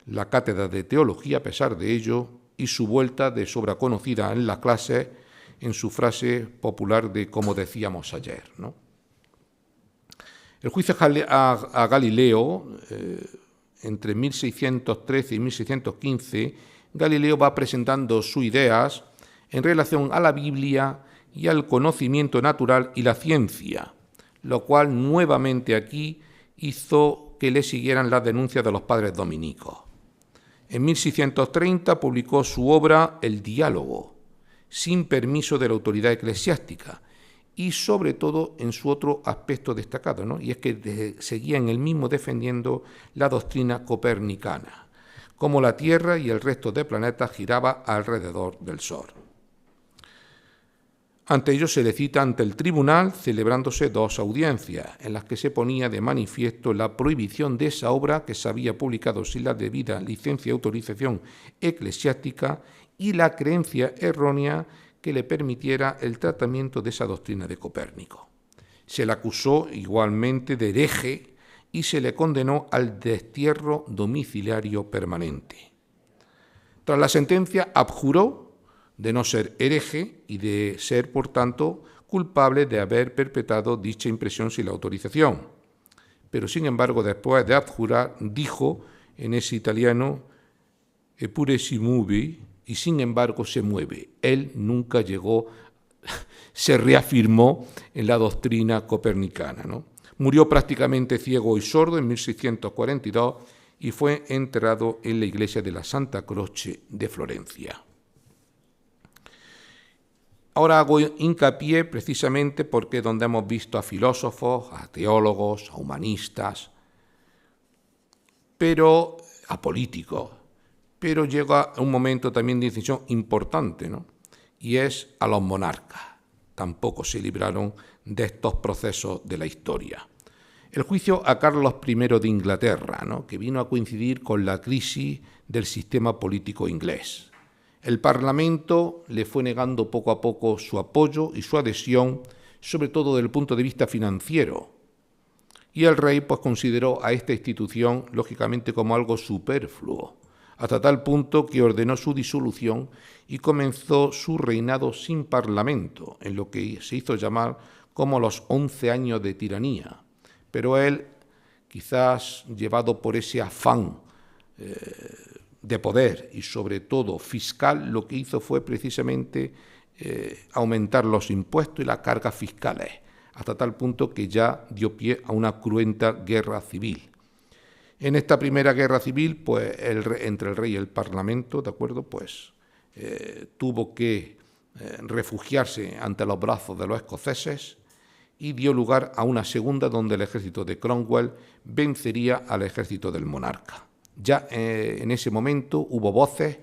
B: la cátedra de teología a pesar de ello y su vuelta de sobra conocida en la clase en su frase popular de como decíamos ayer, ¿no? El juicio a Galileo, entre 1613 y 1615, Galileo va presentando sus ideas en relación a la Biblia y al conocimiento natural y la ciencia, lo cual nuevamente aquí hizo que le siguieran las denuncias de los padres dominicos. En 1630 publicó su obra El Diálogo, sin permiso de la autoridad eclesiástica, y sobre todo en su otro aspecto destacado, ¿no?, y es que seguía en el mismo defendiendo la doctrina copernicana, como la Tierra y el resto de planetas giraba alrededor del Sol. Ante ello se le cita ante el tribunal, celebrándose 2 audiencias, en las que se ponía de manifiesto la prohibición de esa obra que se había publicado sin la debida licencia y autorización eclesiástica y la creencia errónea que le permitiera el tratamiento de esa doctrina de Copérnico. Se le acusó igualmente de hereje y se le condenó al destierro domiciliario permanente. Tras la sentencia, abjuró de no ser hereje y de ser, por tanto, culpable de haber perpetrado dicha impresión sin la autorización. Pero, sin embargo, después de abjurar, dijo en ese italiano «Eppure si muove», y sin embargo se mueve. Él nunca llegó, se reafirmó en la doctrina copernicana, ¿no? Murió prácticamente ciego y sordo en 1642 y fue enterrado en la iglesia de la Santa Croce de Florencia. Ahora hago hincapié precisamente porque es donde hemos visto a filósofos, a teólogos, a humanistas, pero a políticos, pero llega un momento también de decisión importante, ¿no?, y es a los monarcas. Tampoco se libraron de estos procesos de la historia. El juicio a Carlos I de Inglaterra, ¿no?, que vino a coincidir con la crisis del sistema político inglés. El Parlamento le fue negando poco a poco su apoyo y su adhesión, sobre todo desde el punto de vista financiero. Y el rey pues consideró a esta institución, lógicamente, como algo superfluo, hasta tal punto que ordenó su disolución y comenzó su reinado sin parlamento, en lo que se hizo llamar como los 11 años de tiranía. Pero él, quizás llevado por ese afán de poder y sobre todo fiscal, lo que hizo fue precisamente aumentar los impuestos y las cargas fiscales, hasta tal punto que ya dio pie a una cruenta guerra civil. En esta primera guerra civil, pues entre el rey y el parlamento, ¿de acuerdo?, pues tuvo que refugiarse ante los brazos de los escoceses y dio lugar a una segunda donde el ejército de Cromwell vencería al ejército del monarca. Ya en ese momento hubo voces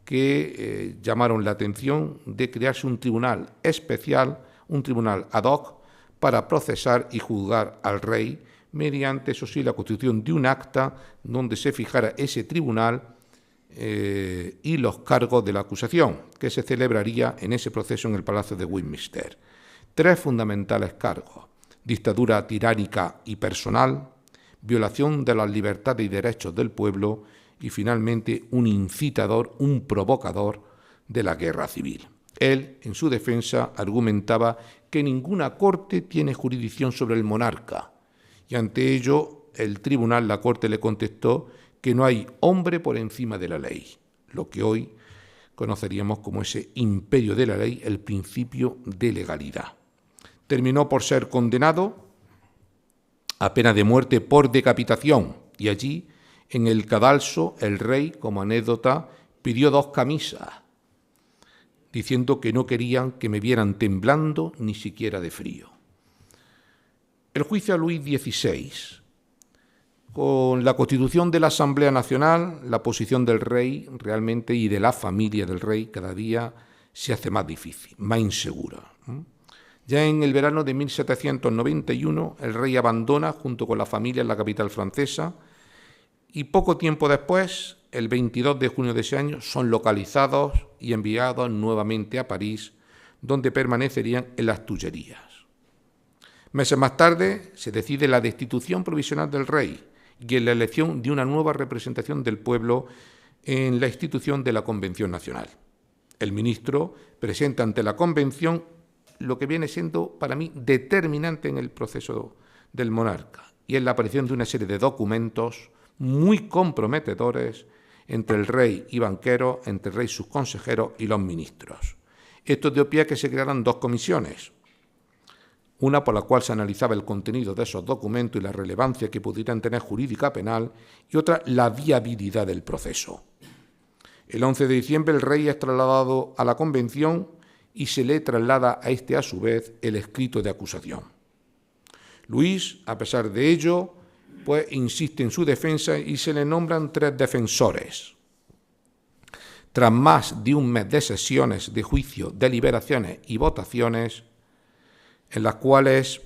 B: que llamaron la atención de crearse un tribunal especial, un tribunal ad hoc, para procesar y juzgar al rey mediante, eso sí, la constitución de un acta donde se fijara ese tribunal y los cargos de la acusación, que se celebraría en ese proceso en el Palacio de Westminster. 3 fundamentales cargos: dictadura tiránica y personal, violación de las libertades y derechos del pueblo y, finalmente, un incitador, un provocador de la guerra civil. Él, en su defensa, argumentaba que ninguna corte tiene jurisdicción sobre el monarca, y ante ello el tribunal, la corte, le contestó que no hay hombre por encima de la ley, lo que hoy conoceríamos como ese imperio de la ley, el principio de legalidad. Terminó por ser condenado a pena de muerte por decapitación, y allí, en el cadalso, el rey, como anécdota, pidió 2 camisas, diciendo que no querían que me vieran temblando ni siquiera de frío. El juicio a Luis XVI. Con la constitución de la Asamblea Nacional, la posición del rey realmente y de la familia del rey cada día se hace más difícil, más insegura. Ya en el verano de 1791, el rey abandona junto con la familia la capital francesa y poco tiempo después, el 22 de junio de ese año, son localizados y enviados nuevamente a París, donde permanecerían en las Tullerías. Meses más tarde se decide la destitución provisional del rey y en la elección de una nueva representación del pueblo en la institución de la Convención Nacional. El ministro presenta ante la Convención lo que viene siendo para mí determinante en el proceso del monarca, y es la aparición de una serie de documentos muy comprometedores entre el rey y banqueros, entre el rey y sus consejeros y los ministros. Esto dio pie a que se crearan 2 comisiones, una por la cual se analizaba el contenido de esos documentos y la relevancia que pudieran tener jurídica penal, y otra la viabilidad del proceso. El 11 de diciembre el rey es trasladado a la Convención y se le traslada a este, a su vez, el escrito de acusación. Luis, a pesar de ello, pues insiste en su defensa y se le nombran 3 defensores. Tras más de un mes de sesiones de juicio, deliberaciones y votaciones, en las cuales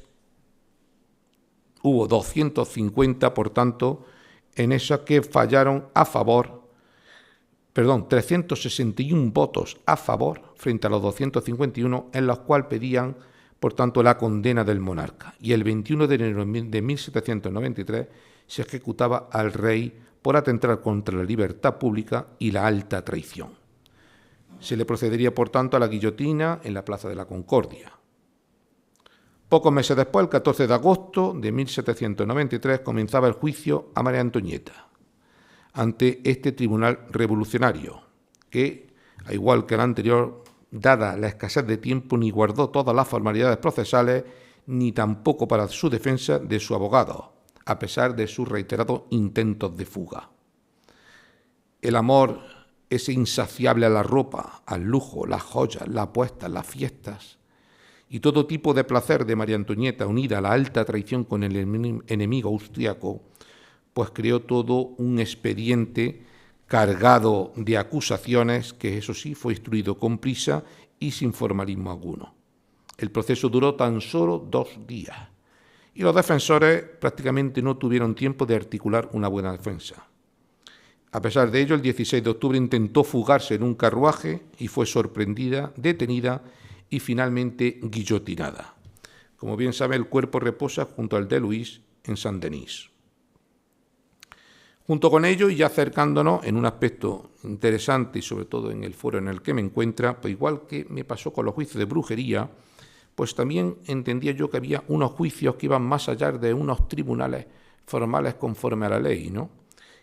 B: hubo 250, por tanto, en esas que fallaron a favor, 361 votos a favor frente a los 251, en los cuales pedían, por tanto, la condena del monarca. Y el 21 de enero de 1793 se ejecutaba al rey por atentar contra la libertad pública y la alta traición. Se le procedería, por tanto, a la guillotina en la Plaza de la Concordia. Pocos meses después, el 14 de agosto de 1793, comenzaba el juicio a María Antonieta ante este tribunal revolucionario, que, al igual que el anterior, dada la escasez de tiempo, ni guardó todas las formalidades procesales, ni tampoco para su defensa de su abogado, a pesar de sus reiterados intentos de fuga. El amor, ese insaciable a la ropa, al lujo, las joyas, las apuestas, las fiestas y todo tipo de placer de María Antonieta, unida a la alta traición con el enemigo austriaco, pues creó todo un expediente cargado de acusaciones que, eso sí, fue instruido con prisa y sin formalismo alguno. El proceso duró tan solo 2 días y los defensores prácticamente no tuvieron tiempo de articular una buena defensa. A pesar de ello, el 16 de octubre intentó fugarse en un carruaje y fue sorprendida, detenida y finalmente guillotinada. Como bien sabe, el cuerpo reposa junto al de Luis en Saint-Denis. Junto con ello, y ya acercándonos en un aspecto interesante y sobre todo en el foro en el que me encuentra, pues igual que me pasó con los juicios de brujería, pues también entendía yo que había unos juicios que iban más allá de unos tribunales formales conforme a la ley, ¿no?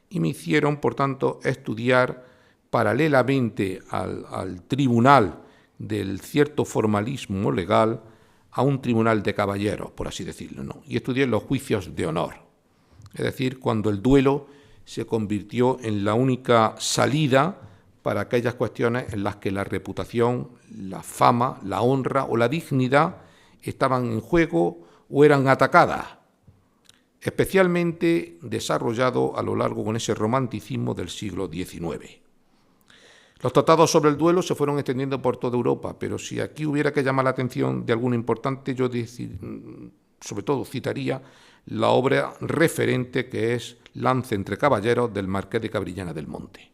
B: Y me hicieron, por tanto, estudiar paralelamente al tribunal del cierto formalismo legal a un tribunal de caballeros, por así decirlo, ¿no? Y estudié los juicios de honor, es decir, cuando el duelo se convirtió en la única salida para aquellas cuestiones en las que la reputación, la fama, la honra o la dignidad estaban en juego o eran atacadas, especialmente desarrollado a lo largo con ese romanticismo del siglo XIX. Los tratados sobre el duelo se fueron extendiendo por toda Europa, pero si aquí hubiera que llamar la atención de alguno importante, yo sobre todo citaría la obra referente que es Lance entre caballeros del Marqués de Cabrillana del Monte.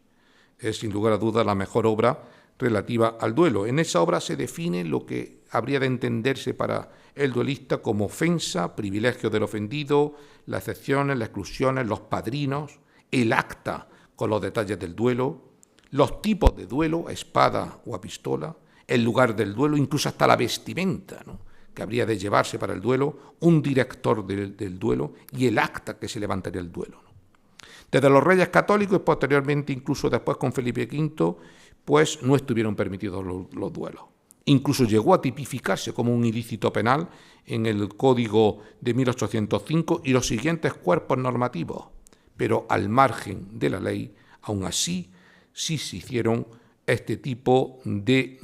B: Es sin lugar a dudas la mejor obra relativa al duelo. En esa obra se define lo que habría de entenderse para el duelista como ofensa, privilegio del ofendido, las excepciones, las exclusiones, los padrinos, el acta con los detalles del duelo, los tipos de duelo, a espada o a pistola, el lugar del duelo, incluso hasta la vestimenta, ¿no?, que habría de llevarse para el duelo, un director del duelo y el acta que se levantaría el duelo, ¿no? Desde los reyes católicos y posteriormente, incluso después con Felipe V, pues no estuvieron permitidos los duelos. Incluso llegó a tipificarse como un ilícito penal en el Código de 1805 y los siguientes cuerpos normativos, pero al margen de la ley, aún así, sí se hicieron este tipo de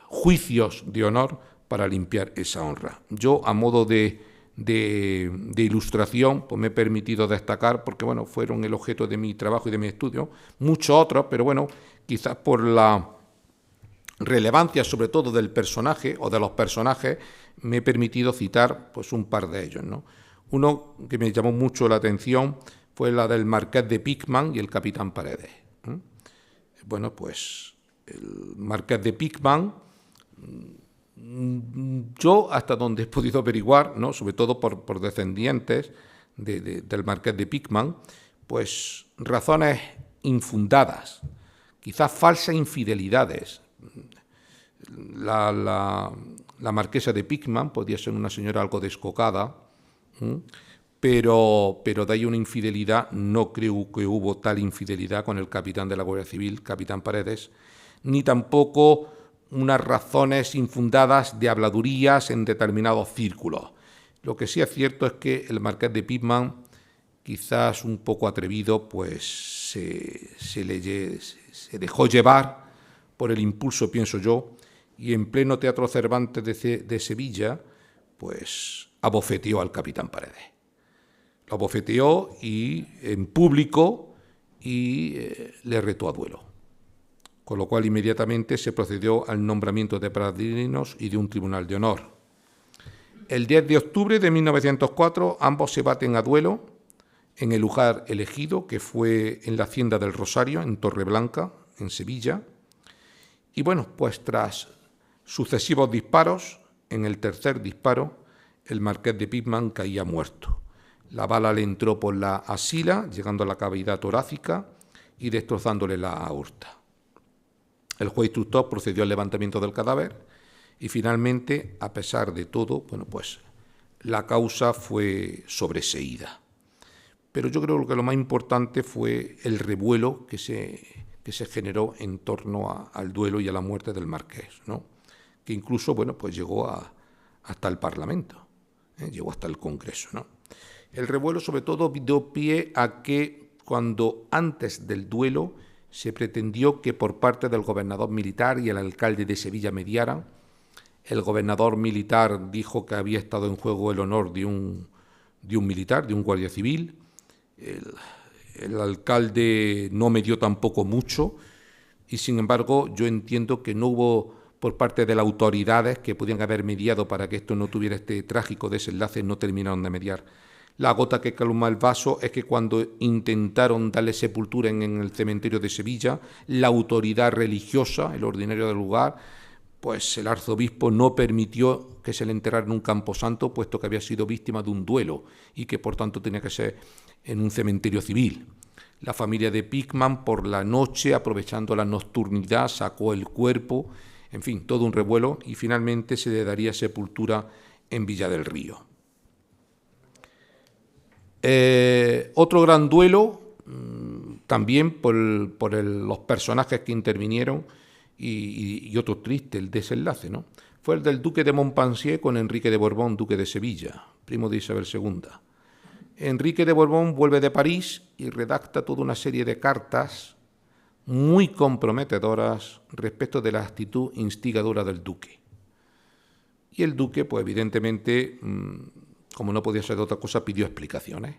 B: juicios de honor para limpiar esa honra. Yo, a modo de ilustración, pues me he permitido destacar, porque bueno, fueron el objeto de mi trabajo y de mi estudio, muchos otros, pero bueno, quizás por la relevancia sobre todo del personaje o de los personajes, me he permitido citar pues un par de ellos, ¿no? Uno que me llamó mucho la atención fue la del Marqués de Picman y el Capitán Paredes. Bueno, pues el Marqués de Picman, yo hasta donde he podido averiguar, ¿no?, sobre todo por descendientes del Marqués de Picman, pues razones infundadas, quizás falsas infidelidades. La marquesa de Picman podía ser una señora algo descocada, pero de ahí una infidelidad, no creo que hubo tal infidelidad con el capitán de la Guardia Civil, capitán Paredes, ni tampoco unas razones infundadas de habladurías en determinados círculos. Lo que sí es cierto es que el Marqués de Picman, quizás un poco atrevido, pues se dejó llevar por el impulso, pienso yo, y en pleno Teatro Cervantes de Sevilla, pues abofeteó al capitán Paredes. Lo abofeteó y en público y le retó a duelo. Con lo cual inmediatamente se procedió al nombramiento de padrinos y de un tribunal de honor. El 10 de octubre de 1904 ambos se baten a duelo en el lugar elegido, que fue en la Hacienda del Rosario, en Torreblanca, en Sevilla. Y bueno, pues tras sucesivos disparos, en el tercer disparo, el Marqués de Picman caía muerto. La bala le entró por la axila, llegando a la cavidad torácica y destrozándole la aorta. El juez instructor procedió al levantamiento del cadáver y finalmente, a pesar de todo, bueno, pues la causa fue sobreseída. Pero yo creo que lo más importante fue el revuelo que se generó en torno al duelo y a la muerte del marqués, ¿no?, que incluso, bueno, pues llegó hasta el Parlamento, llegó hasta el Congreso, ¿no? El revuelo sobre todo dio pie a que cuando antes del duelo se pretendió que por parte del gobernador militar y el alcalde de Sevilla mediaran. El gobernador militar dijo que había estado en juego el honor de un militar, de un guardia civil. El alcalde no medió tampoco mucho y, sin embargo, yo entiendo que no hubo por parte de las autoridades que podían haber mediado para que esto no tuviera este trágico desenlace, no terminaron de mediar. La gota que calma el vaso es que cuando intentaron darle sepultura en el cementerio de Sevilla, la autoridad religiosa, el ordinario del lugar, pues el arzobispo no permitió que se le enterrara en un camposanto, puesto que había sido víctima de un duelo y que por tanto tenía que ser en un cementerio civil. La familia de Picman por la noche, aprovechando la nocturnidad, sacó el cuerpo, en fin, todo un revuelo, y finalmente se le daría sepultura en Villa del Río. Otro gran duelo, también por los personajes que intervinieron, y otro triste, el desenlace, ¿no?, fue el del duque de Montpensier con Enrique de Borbón, duque de Sevilla, primo de Isabel II. Enrique de Borbón vuelve de París y redacta toda una serie de cartas muy comprometedoras respecto de la actitud instigadora del duque. Y el duque, pues evidentemente, como no podía ser de otra cosa, pidió explicaciones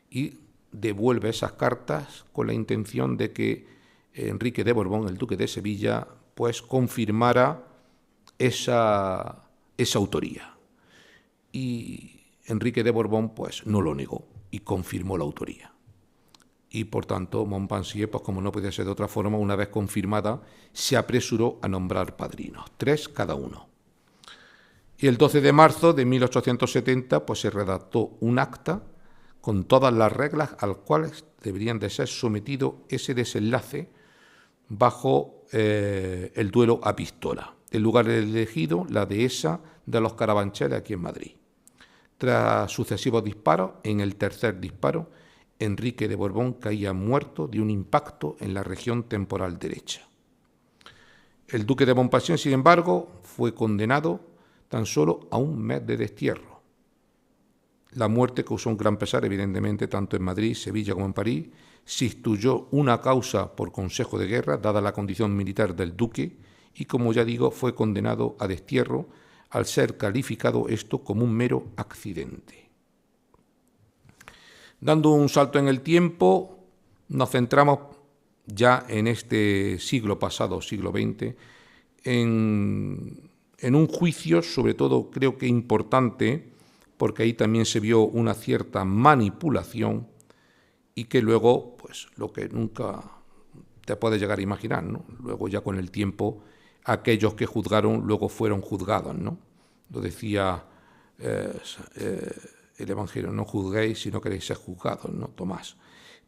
B: y devuelve esas cartas con la intención de que Enrique de Borbón, el duque de Sevilla, pues confirmara esa autoría. Y Enrique de Borbón pues no lo negó y confirmó la autoría. Y por tanto Montpensier, pues como no podía ser de otra forma, una vez confirmada, se apresuró a nombrar padrinos, 3 cada uno. Y el 12 de marzo de 1870 pues se redactó un acta con todas las reglas a las cuales deberían de ser sometido ese desenlace bajo el duelo a pistola. El lugar elegido, la dehesa de los Carabanchel, aquí en Madrid. Tras sucesivos disparos, en el tercer disparo, Enrique de Borbón caía muerto de un impacto en la región temporal derecha. El duque de Montpensier, sin embargo, fue condenado tan solo a un mes de destierro. La muerte causó un gran pesar, evidentemente, tanto en Madrid, Sevilla como en París. Se instituyó una causa por consejo de guerra, dada la condición militar del duque, y, como ya digo, fue condenado a destierro al ser calificado esto como un mero accidente. Dando un salto en el tiempo, nos centramos ya en este siglo pasado, siglo XX, en un juicio, sobre todo creo que importante, porque ahí también se vio una cierta manipulación y que luego, pues lo que nunca te puedes llegar a imaginar, ¿no? Luego ya con el tiempo, aquellos que juzgaron luego fueron juzgados, ¿no? Lo decía el Evangelio, no juzguéis si no queréis ser juzgados, ¿no? Tomás.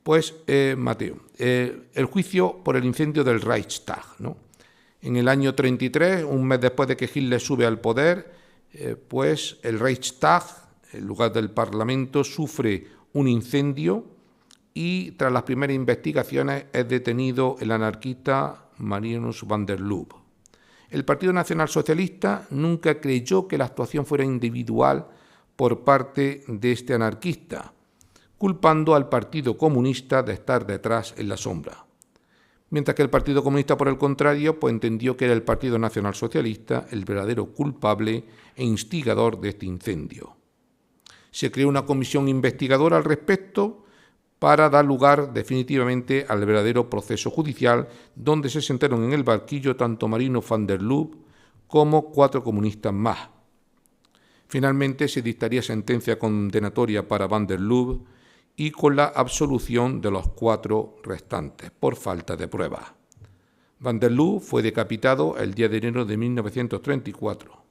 B: Pues, Mateo, el juicio por el incendio del Reichstag, ¿no? En el año 33, un mes después de que Hitler sube al poder, pues el Reichstag, el lugar del Parlamento, sufre un incendio y tras las primeras investigaciones es detenido el anarquista Marinus van der Lubbe. El Partido Nacional Socialista nunca creyó que la actuación fuera individual por parte de este anarquista, culpando al Partido Comunista de estar detrás en la sombra. Mientras que el Partido Comunista, por el contrario, pues entendió que era el Partido Nacional Socialista el verdadero culpable e instigador de este incendio. Se creó una comisión investigadora al respecto para dar lugar definitivamente al verdadero proceso judicial, donde se sentaron en el banquillo tanto Marinus van der Lubbe como 4 comunistas más. Finalmente se dictaría sentencia condenatoria para van der Lubbe y con la absolución de los 4 restantes, por falta de pruebas. Van der Lubbe fue decapitado el 10 de enero de 1934.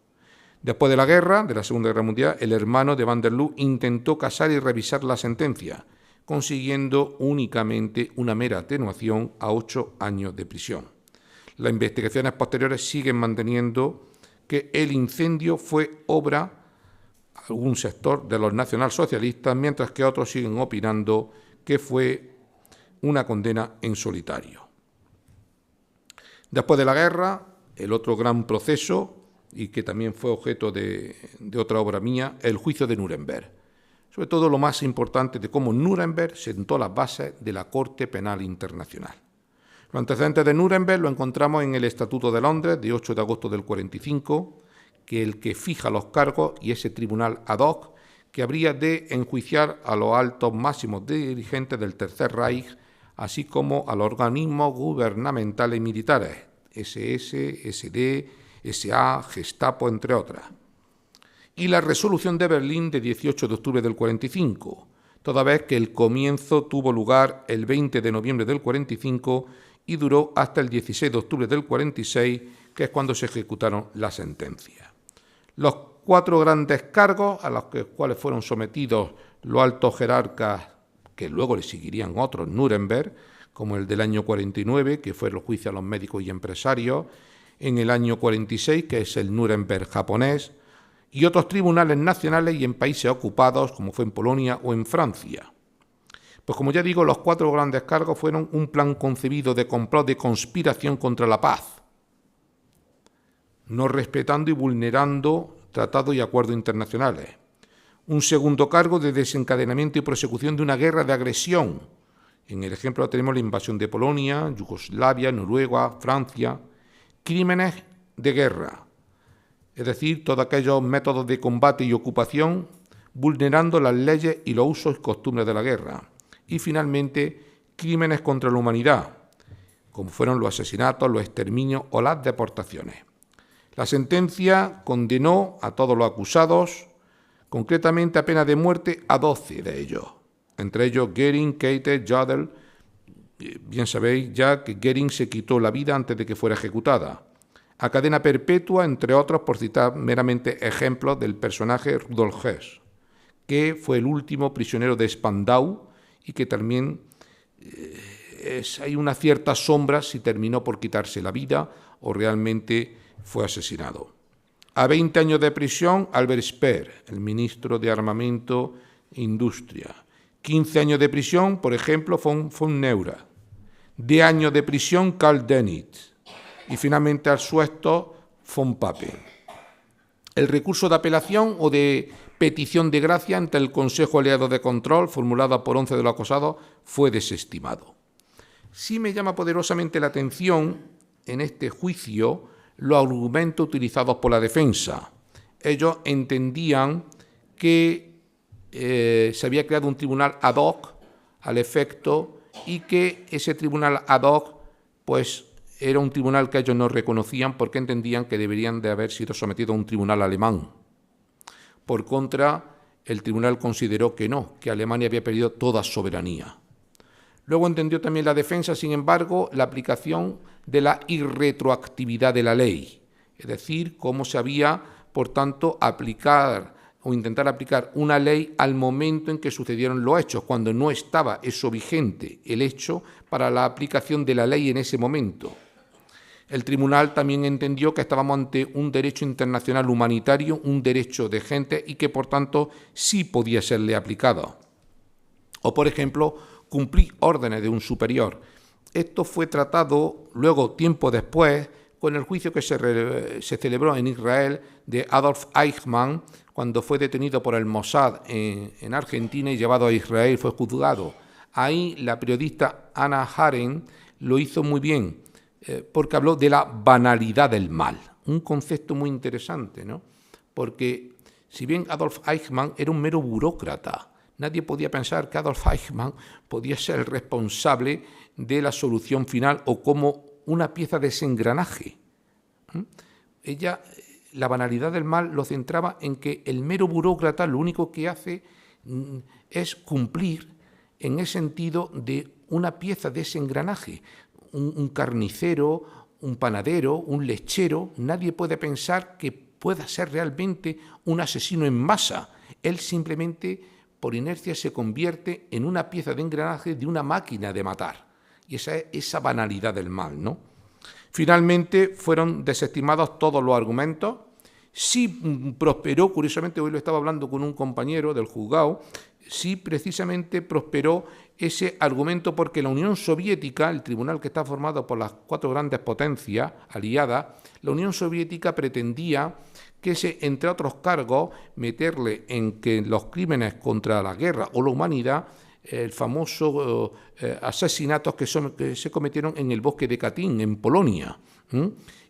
B: Después de la guerra, de la Segunda Guerra Mundial, el hermano de van der Lubbe intentó casar y revisar la sentencia, consiguiendo únicamente una mera atenuación a 8 años de prisión. Las investigaciones posteriores siguen manteniendo que el incendio fue obra de algún sector de los nacionalsocialistas, mientras que otros siguen opinando que fue una condena en solitario. Después de la guerra, el otro gran proceso, y que también fue objeto de otra obra mía, el juicio de Nuremberg. Sobre todo lo más importante de cómo Nuremberg sentó las bases de la Corte Penal Internacional. Los antecedentes de Nuremberg lo encontramos en el Estatuto de Londres de 8 de agosto del 45, que el que fija los cargos y ese tribunal ad hoc que habría de enjuiciar a los altos máximos dirigentes del Tercer Reich, así como a los organismos gubernamentales y militares, SS, SD, SA, Gestapo, entre otras. Y la resolución de Berlín de 18 de octubre del 45, toda vez que el comienzo tuvo lugar el 20 de noviembre del 45 y duró hasta el 16 de octubre del 46, que es cuando se ejecutaron las sentencias. Los 4 grandes cargos a los cuales fueron sometidos los altos jerarcas, que luego le seguirían otros en Nuremberg, como el del año 49, que fue el juicio a los médicos y empresarios, en el año 46, que es el Nuremberg japonés, y otros tribunales nacionales y en países ocupados, como fue en Polonia o en Francia. Pues como ya digo, los 4 grandes cargos fueron un plan concebido de complot de conspiración contra la paz, no respetando y vulnerando tratados y acuerdos internacionales. Un segundo cargo de desencadenamiento y prosecución de una guerra de agresión. En el ejemplo tenemos la invasión de Polonia, Yugoslavia, Noruega, Francia. Crímenes de guerra. es decir, todos aquellos métodos de combate y ocupación, vulnerando las leyes y los usos y costumbres de la guerra. Y finalmente, crímenes contra la humanidad, como fueron los asesinatos, los exterminios o las deportaciones. La sentencia condenó a todos los acusados, concretamente a pena de muerte a 12 de ellos, entre ellos Göring, Keitel, Jodl. Bien sabéis ya que Göring se quitó la vida antes de que fuera ejecutada. A cadena perpetua, entre otros, por citar meramente ejemplos del personaje Rudolf Hess, que fue el último prisionero de Spandau y que también hay una cierta sombra si terminó por quitarse la vida o realmente fue asesinado. A 20 años de prisión, Albert Speer, el ministro de Armamento e Industria. 15 años de prisión, por ejemplo, von Neura. 10 años de prisión, Karl Dönitz. Y finalmente al suelto, von Papen. El recurso de apelación o de petición de gracia ante el Consejo Aliado de Control, formulada por 11 de los acusados, fue desestimado. Sí me llama poderosamente la atención en este juicio los argumentos utilizados por la defensa. Ellos entendían que se había creado un tribunal ad hoc al efecto y que ese tribunal ad hoc pues era un tribunal que ellos no reconocían porque entendían que deberían de haber sido sometidos a un tribunal alemán. Por contra, el tribunal consideró que no, que Alemania había perdido toda soberanía. Luego entendió también la defensa, sin embargo, la aplicación de la irretroactividad de la ley, es decir, cómo se había, por tanto, aplicar o intentar aplicar una ley al momento en que sucedieron los hechos, cuando no estaba eso vigente, el hecho, para la aplicación de la ley en ese momento. El tribunal también entendió que estábamos ante un derecho internacional humanitario, un derecho de gente y que, por tanto, sí podía serle aplicado. O, por ejemplo, cumplir órdenes de un superior. Esto fue tratado luego, tiempo después, con el juicio que se celebró en Israel de Adolf Eichmann, cuando fue detenido por el Mossad en Argentina y llevado a Israel, fue juzgado. Ahí la periodista Anna Arendt lo hizo muy bien, porque habló de la banalidad del mal, un concepto muy interesante, ¿no? Porque si bien Adolf Eichmann era un mero burócrata, nadie podía pensar que Adolf Eichmann podía ser el responsable de la solución final o como una pieza de ese engranaje. Ella, la banalidad del mal lo centraba en que el mero burócrata lo único que hace es cumplir en el sentido de una pieza de ese engranaje. Un carnicero, un panadero, un lechero, nadie puede pensar que pueda ser realmente un asesino en masa. Él simplemente, por inercia, se convierte en una pieza de engranaje de una máquina de matar. Y esa es esa banalidad del mal, ¿no? Finalmente fueron desestimados todos los argumentos. Sí prosperó, curiosamente hoy lo estaba hablando con un compañero del juzgado, sí precisamente prosperó ese argumento porque la Unión Soviética, el tribunal que está formado por las 4 grandes potencias aliadas, la Unión Soviética pretendía que entre otros cargos, meterle en que los crímenes contra la guerra o la humanidad, el famoso asesinatos que se cometieron en el bosque de Katyn, en Polonia.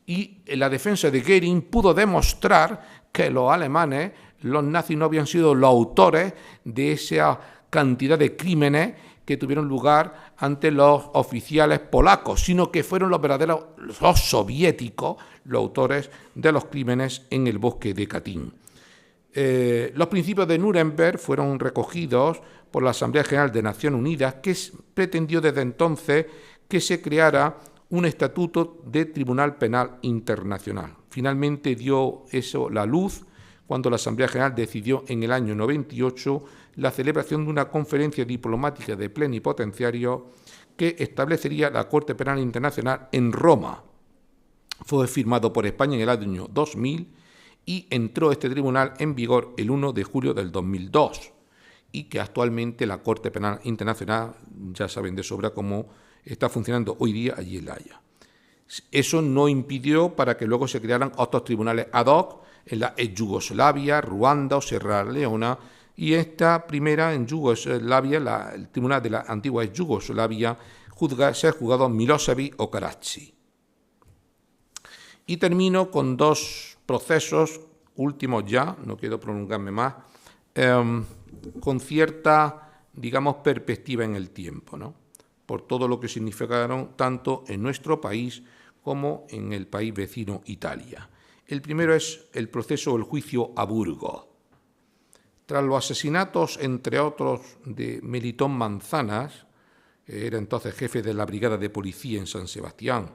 B: Y la defensa de Göring pudo demostrar que los alemanes, los nazis, no habían sido los autores de esa cantidad de crímenes que tuvieron lugar ante los oficiales polacos, sino que fueron los verdaderos, los soviéticos, los autores de los crímenes en el bosque de Katyn. Los principios de Nuremberg fueron recogidos por la Asamblea General de Naciones Unidas, que pretendió desde entonces que se creara un estatuto de Tribunal Penal Internacional. Finalmente dio eso la luz cuando la Asamblea General decidió en el año 98 la celebración de una conferencia diplomática de plenipotenciarios que establecería la Corte Penal Internacional en Roma. Fue firmado por España en el año 2000 y entró este tribunal en vigor el 1 de julio del 2002 y que actualmente la Corte Penal Internacional, ya saben de sobra cómo está funcionando hoy día allí en La Haya. Eso no impidió para que luego se crearan otros tribunales ad hoc en la Yugoslavia, Ruanda o Sierra Leona, y esta primera en Yugoslavia, el tribunal de la antigua Yugoslavia, ser juzgado Milosevic o Karachi. Y termino con 2 procesos últimos ya, no quiero prolongarme más, con cierta, digamos, perspectiva en el tiempo, ¿no? Por todo lo que significaron tanto en nuestro país como en el país vecino Italia. El primero es el proceso o el juicio a Burgos. Tras los asesinatos, entre otros, de Melitón Manzanas, que era entonces jefe de la Brigada de Policía en San Sebastián,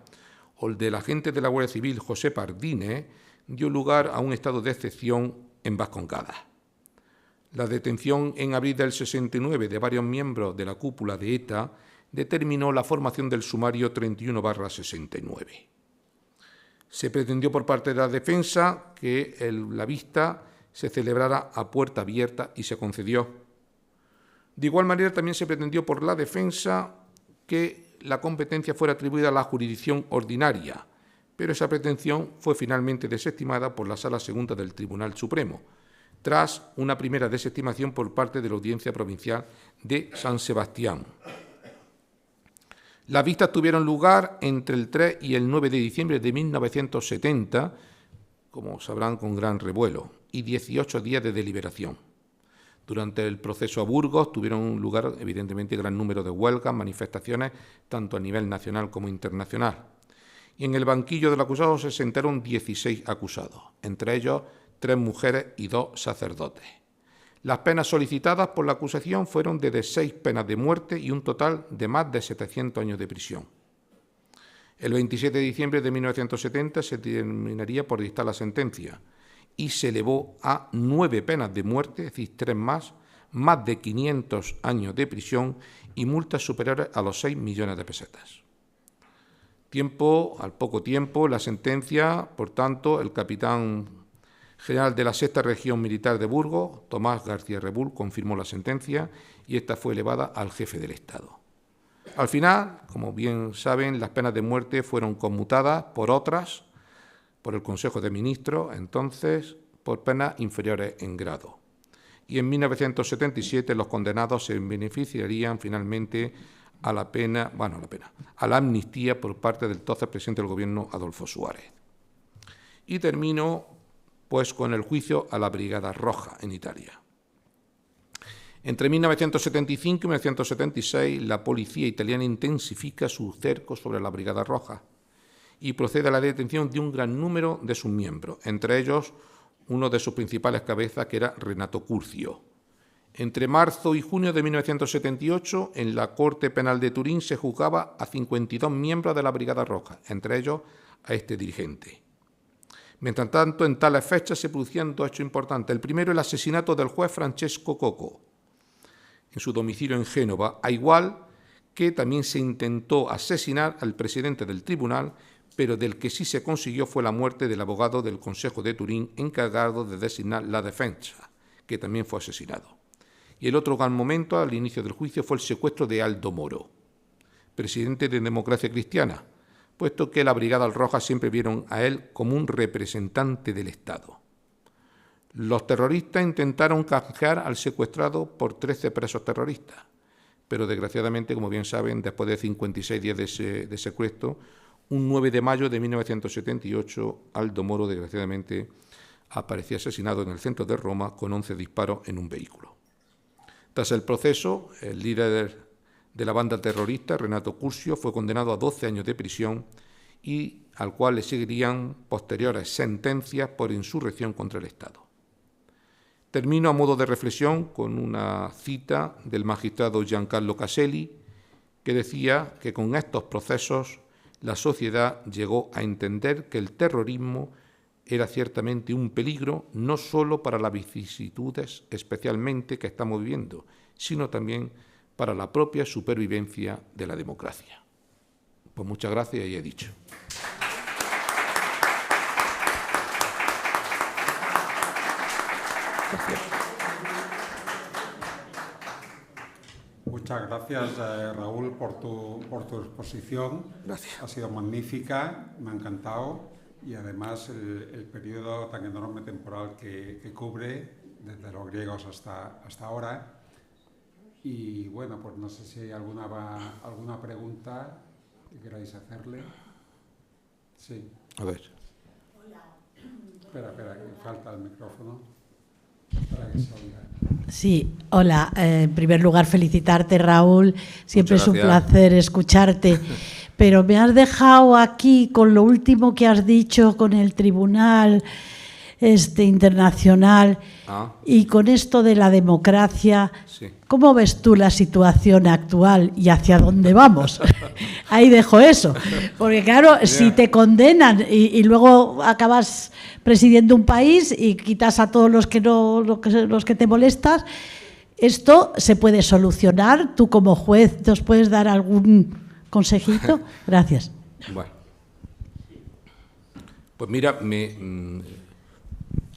B: o el del agente de la Guardia Civil José Pardine, dio lugar a un estado de excepción en Vascongadas. La detención en abril del 69 de varios miembros de la cúpula de ETA determinó la formación del sumario 31/69. Se pretendió por parte de la defensa que la vista se celebrara a puerta abierta y se concedió. De igual manera, también se pretendió por la defensa que la competencia fuera atribuida a la jurisdicción ordinaria, pero esa pretensión fue finalmente desestimada por la Sala Segunda del Tribunal Supremo, tras una primera desestimación por parte de la Audiencia Provincial de San Sebastián. Las vistas tuvieron lugar entre el 3 y el 9 de diciembre de 1970, como sabrán, con gran revuelo, y 18 días de deliberación. Durante el proceso a Burgos tuvieron lugar, evidentemente, gran número de huelgas, manifestaciones, tanto a nivel nacional como internacional. Y en el banquillo del acusado se sentaron 16 acusados, entre ellos 3 mujeres y 2 sacerdotes. Las penas solicitadas por la acusación fueron de 6 penas de muerte y un total de más de 700 años de prisión. El 27 de diciembre de 1970 se terminaría por dictar la sentencia y se elevó a 9 penas de muerte, es decir, 3 más de 500 años de prisión y multas superiores a los 6 millones de pesetas. Al poco tiempo, la sentencia, por tanto, el capitán general de la Sexta Región Militar de Burgos, Tomás García Rebull, confirmó la sentencia y esta fue elevada al jefe del Estado. Al final, como bien saben, las penas de muerte fueron conmutadas por otras, por el Consejo de Ministros, entonces, por penas inferiores en grado. Y en 1977 los condenados se beneficiarían finalmente a la amnistía por parte del entonces presidente del Gobierno, Adolfo Suárez. Y termino, pues, con el juicio a la Brigada Roja en Italia. Entre 1975 y 1976, la policía italiana intensifica su cerco sobre la Brigada Roja y procede a la detención de un gran número de sus miembros, entre ellos uno de sus principales cabezas, que era Renato Curcio. Entre marzo y junio de 1978, en la Corte Penal de Turín se juzgaba a 52 miembros de la Brigada Roja, entre ellos a este dirigente. Mientras tanto, en tales fechas se producían 2 hechos importantes. El primero, el asesinato del juez Francesco Coco en su domicilio en Génova, a igual que también se intentó asesinar al presidente del tribunal, pero del que sí se consiguió fue la muerte del abogado del Consejo de Turín encargado de designar la defensa, que también fue asesinado. Y el otro gran momento, al inicio del juicio, fue el secuestro de Aldo Moro, presidente de Democracia Cristiana, puesto que la Brigada Roja siempre vieron a él como un representante del Estado. Los terroristas intentaron canjear al secuestrado por 13 presos terroristas, pero desgraciadamente, como bien saben, después de 56 días de secuestro, un 9 de mayo de 1978, Aldo Moro, desgraciadamente, apareció asesinado en el centro de Roma con 11 disparos en un vehículo. Tras el proceso, el líder de la banda terrorista, Renato Curcio, fue condenado a 12 años de prisión y al cual le seguirían posteriores sentencias por insurrección contra el Estado. Termino a modo de reflexión con una cita del magistrado Giancarlo Caselli, que decía que con estos procesos la sociedad llegó a entender que el terrorismo era ciertamente un peligro no solo para las vicisitudes especialmente que estamos viviendo, sino también para la propia supervivencia de la democracia. Pues muchas gracias y he dicho.
A: Gracias. Muchas gracias, Raúl, por tu exposición.
B: Gracias.
A: Ha sido magnífica, me ha encantado, y además el periodo tan enorme temporal que cubre, desde los griegos hasta ahora. Y bueno, pues no sé si hay alguna pregunta que queráis hacerle. Sí.
B: A ver.
C: Hola.
A: Espera, que falta el micrófono para que se oiga.
C: Sí, hola. En primer lugar, felicitarte, Raúl. Siempre es un placer escucharte. Pero me has dejado aquí con lo último que has dicho con el Tribunal Internacional y con esto de la democracia.
B: Sí.
C: ¿Cómo ves tú la situación actual y hacia dónde vamos? Ahí dejo eso. Porque claro, si te condenan y luego acabas presidiendo un país y quitas a todos los que te molestas, ¿esto se puede solucionar? ¿Tú como juez nos puedes dar algún consejito? Gracias.
B: Bueno. Pues mira,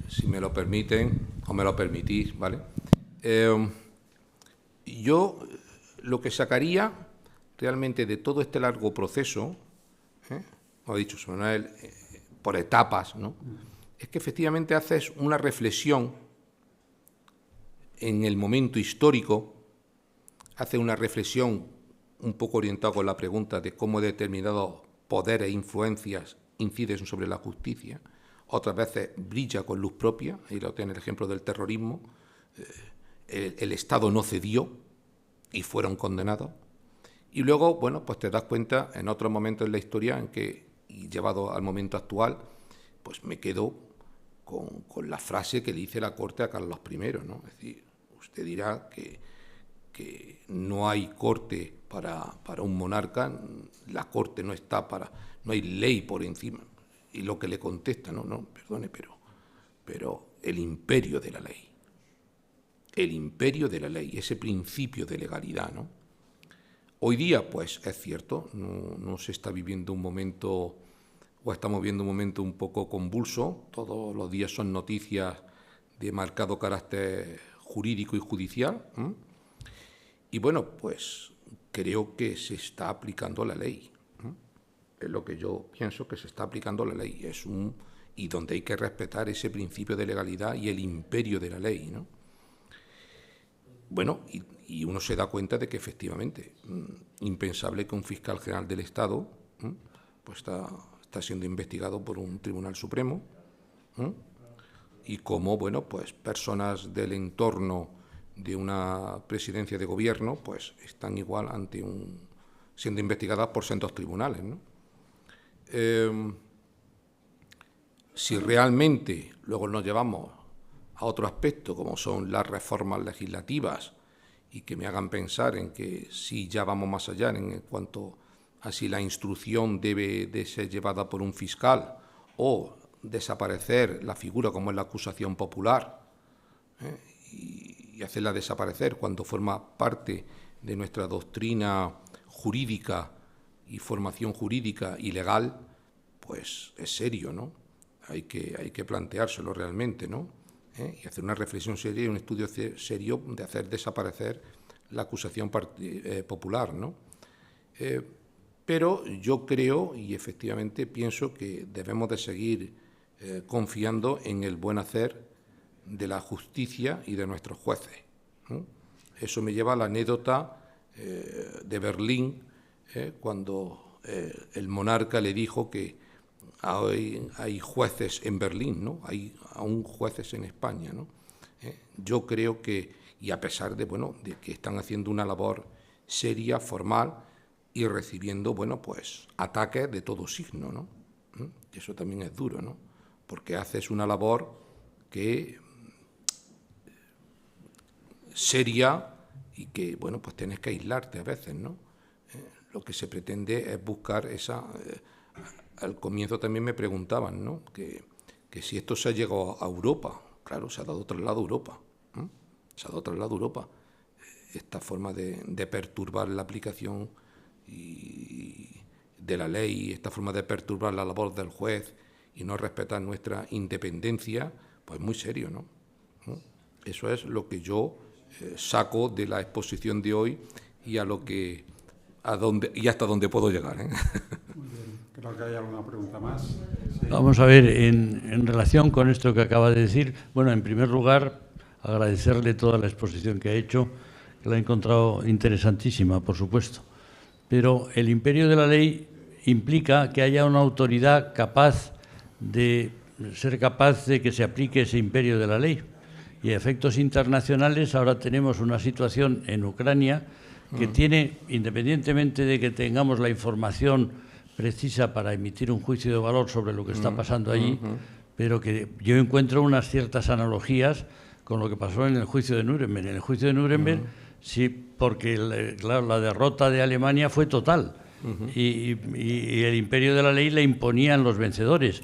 B: si me lo permiten o me lo permitís, ¿vale? Yo lo que sacaría realmente de todo este largo proceso, como ha dicho Manuel, por etapas, ¿no? Es que efectivamente haces una reflexión en el momento histórico, haces una reflexión un poco orientada con la pregunta de cómo determinados poderes e influencias inciden sobre la justicia. Otras veces brilla con luz propia, ahí lo tiene el ejemplo del terrorismo. El Estado no cedió y fueron condenados. Y luego, bueno, pues te das cuenta en otros momentos en la historia en que, y llevado al momento actual, pues me quedo con la frase que le dice la Corte a Carlos I, ¿no? Es decir, usted dirá que no hay corte para un monarca, la Corte no está no hay ley por encima. Y lo que le contesta, no, perdone, pero el imperio de la ley. El imperio de la ley, ese principio de legalidad, ¿no? Hoy día, pues, es cierto, no se está viviendo un momento, o estamos viendo un momento un poco convulso. Todos los días son noticias de marcado carácter jurídico y judicial. Y bueno, pues creo que se está aplicando la ley. Es lo que yo pienso, que se está aplicando la ley. Y donde hay que respetar ese principio de legalidad y el imperio de la ley, ¿no? Bueno, y uno se da cuenta de que efectivamente, impensable que un fiscal general del Estado pues está siendo investigado por un Tribunal Supremo, y cómo, bueno, pues personas del entorno de una presidencia de gobierno pues están igual siendo investigadas por sendos tribunales, ¿no? Si realmente luego nos llevamos a otro aspecto, como son las reformas legislativas, y que me hagan pensar en que sí ya vamos más allá en cuanto a si la instrucción debe de ser llevada por un fiscal o desaparecer la figura como es la acusación popular, y hacerla desaparecer cuando forma parte de nuestra doctrina jurídica y formación jurídica y legal, pues es serio, ¿no? Hay que planteárselo realmente, ¿no? Y hacer una reflexión seria y un estudio serio de hacer desaparecer la acusación popular, ¿no? Pero yo creo y efectivamente pienso que debemos de seguir confiando en el buen hacer de la justicia y de nuestros jueces. Eso me lleva a la anécdota de Berlín, cuando el monarca le dijo que hay jueces en Berlín, ¿no? Hay aún jueces en España, ¿no? Yo creo que, y a pesar de que están haciendo una labor seria, formal, y recibiendo, pues ataques de todo signo, ¿no? Eso también es duro, ¿no? Porque haces una labor que seria y que, pues tienes que aislarte a veces, ¿no? Lo que se pretende es buscar esa... al comienzo también me preguntaban, ¿no? Que si esto se ha llegado a Europa. Claro, se ha dado traslado a Europa. Se ha dado traslado a Europa. Esta forma de perturbar la aplicación de la ley, esta forma de perturbar la labor del juez y no respetar nuestra independencia, pues muy serio, ¿no? Eso es lo que yo saco de la exposición de hoy y hasta dónde puedo llegar, ¿eh?
A: Muy bien. Creo que hay alguna pregunta más. Sí.
D: Vamos a ver, en relación con esto que acaba de decir, bueno, en primer lugar, agradecerle toda la exposición que ha hecho, que la he encontrado interesantísima, por supuesto. Pero el imperio de la ley implica que haya una autoridad capaz de ser capaz de que se aplique ese imperio de la ley. Y a efectos internacionales ahora tenemos una situación en Ucrania que tiene, independientemente de que tengamos la información precisa para emitir un juicio de valor sobre lo que está pasando allí, pero que yo encuentro unas ciertas analogías con lo que pasó en el juicio de Nuremberg. En el juicio de Nuremberg, sí, porque claro, la derrota de Alemania fue total. Y el imperio de la ley le imponían los vencedores,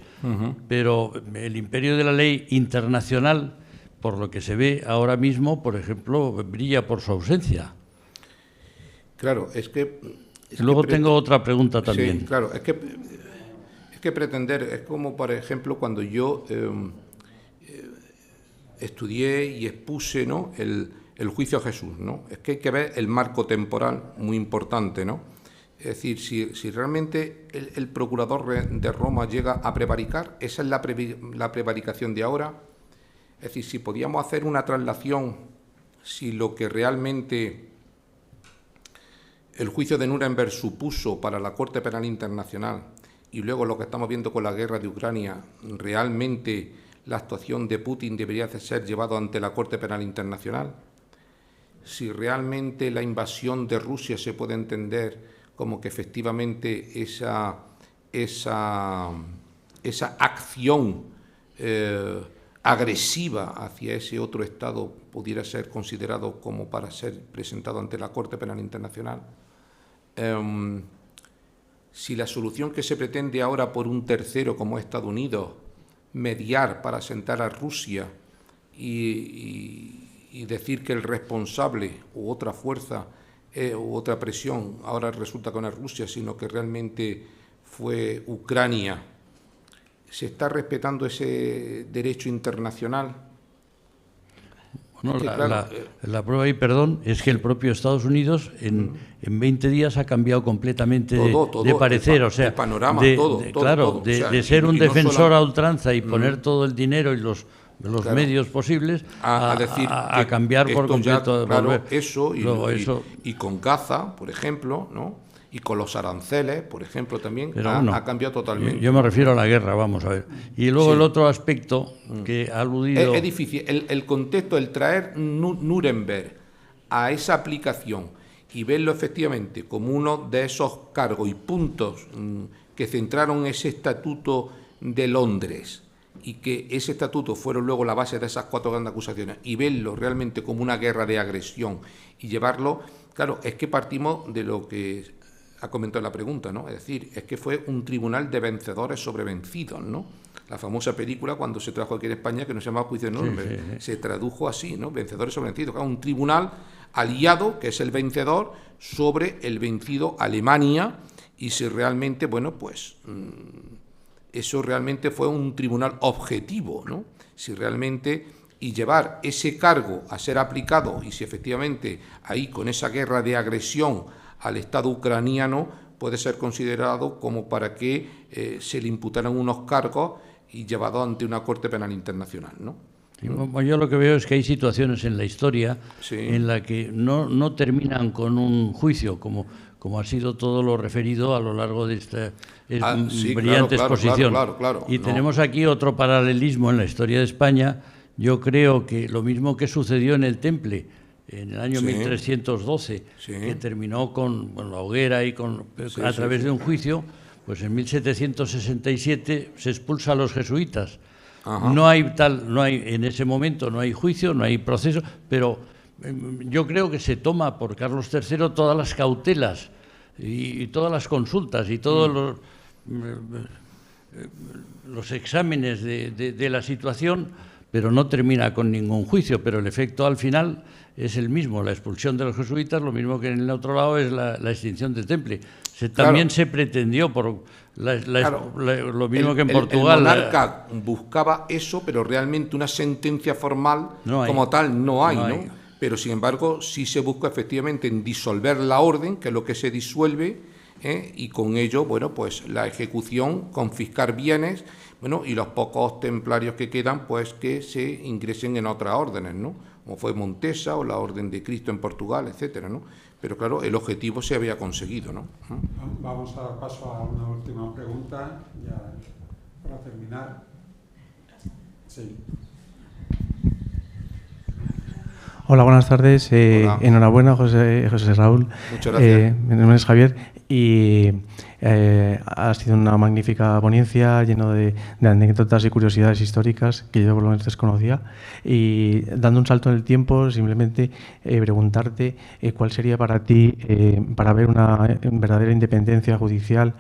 D: pero el imperio de la ley internacional, por lo que se ve ahora mismo, por ejemplo, brilla por su ausencia.
B: Claro, es que
D: luego tengo otra pregunta también.
B: Sí, claro, es que pretender, es como, por ejemplo, cuando yo estudié y expuse, ¿no?, el juicio a Jesús, ¿no? Es que hay que ver el marco temporal, muy importante, ¿no? Es decir, si realmente el procurador de Roma llega a prevaricar, esa es la prevaricación de ahora. Es decir, si podíamos hacer una traslación, si lo que realmente el juicio de Nuremberg supuso para la Corte Penal Internacional y luego lo que estamos viendo con la guerra de Ucrania, realmente la actuación de Putin debería de ser llevada ante la Corte Penal Internacional. Si realmente la invasión de Rusia se puede entender como que efectivamente esa acción agresiva hacia ese otro Estado pudiera ser considerado como para ser presentado ante la Corte Penal Internacional. Si la solución que se pretende ahora por un tercero como Estados Unidos, mediar para sentar a Rusia y decir que el responsable u otra fuerza u otra presión, ahora resulta que no es Rusia, sino que realmente fue Ucrania, ¿se está respetando ese derecho internacional?
D: Bueno, la prueba y perdón es que el propio Estados Unidos en 20 días ha cambiado completamente de parecer, o sea,
B: el panorama,
D: de ser un defensor a ultranza y poner todo el dinero y los medios posibles
B: a decir
D: a cambiar por completo.
B: Y con Gaza, por ejemplo, ¿no?, y con los aranceles, por ejemplo, también ha cambiado totalmente.
D: Yo me refiero a la guerra, vamos a ver. Y luego el otro aspecto que ha aludido...
B: Es difícil. El contexto, el traer Nuremberg a esa aplicación y verlo efectivamente como uno de esos cargos y puntos que centraron ese estatuto de Londres y que ese estatuto fueron luego la base de esas 4 grandes acusaciones y verlo realmente como una guerra de agresión y llevarlo... Claro, es que partimos de lo que ha comentado la pregunta, ¿no? Es decir, es que fue un tribunal de vencedores sobre vencidos, ¿no? La famosa película cuando se trajo aquí en España, que no se llamaba Juicio de Nuremberg, se tradujo así, ¿no? Vencedores sobre vencidos. Claro, un tribunal aliado, que es el vencedor, sobre el vencido Alemania, y si realmente, bueno, pues eso realmente fue un tribunal objetivo, ¿no? Si realmente, y llevar ese cargo a ser aplicado, y si efectivamente ahí con esa guerra de agresión al Estado ucraniano puede ser considerado como para que se le imputaran unos cargos y llevado ante una Corte Penal Internacional, ¿no?
D: Yo lo que veo es que hay situaciones en la historia en la que no terminan con un juicio, como ha sido todo lo referido a lo largo de esta brillante exposición.
B: Claro,
D: y tenemos aquí otro paralelismo en la historia de España. Yo creo que lo mismo que sucedió en el Temple, en el año 1312, que terminó con la hoguera y a través de un juicio, pues en 1767 se expulsa a los jesuitas. No hay en ese momento no hay juicio, no hay proceso, pero yo creo que se toma por Carlos III todas las cautelas y todas las consultas y todos los exámenes de la situación, pero no termina con ningún juicio, pero el efecto al final es el mismo, la expulsión de los jesuitas, lo mismo que en el otro lado es la extinción del Temple. También se pretendió por lo mismo que en Portugal.
B: El monarca buscaba eso, pero realmente una sentencia formal como tal no hay, ¿no? Pero sin embargo sí se busca efectivamente en disolver la orden, que es lo que se disuelve, y con ello, bueno, pues la ejecución, confiscar bienes, bueno, y los pocos templarios que quedan, pues que se ingresen en otras órdenes, ¿no? Como fue Montesa o la Orden de Cristo en Portugal, etcétera, ¿no? Pero claro, el objetivo se había conseguido, ¿no?
A: Vamos a dar paso a una última pregunta, ya para terminar. Sí.
E: Hola, buenas tardes.
B: Hola.
E: Enhorabuena, José Raúl.
B: Muchas gracias.
E: Mi nombre es Javier y ha sido una magnífica ponencia lleno de anécdotas y curiosidades históricas que yo por lo menos desconocía. Y dando un salto en el tiempo, simplemente preguntarte cuál sería para ti, para ver una verdadera independencia judicial,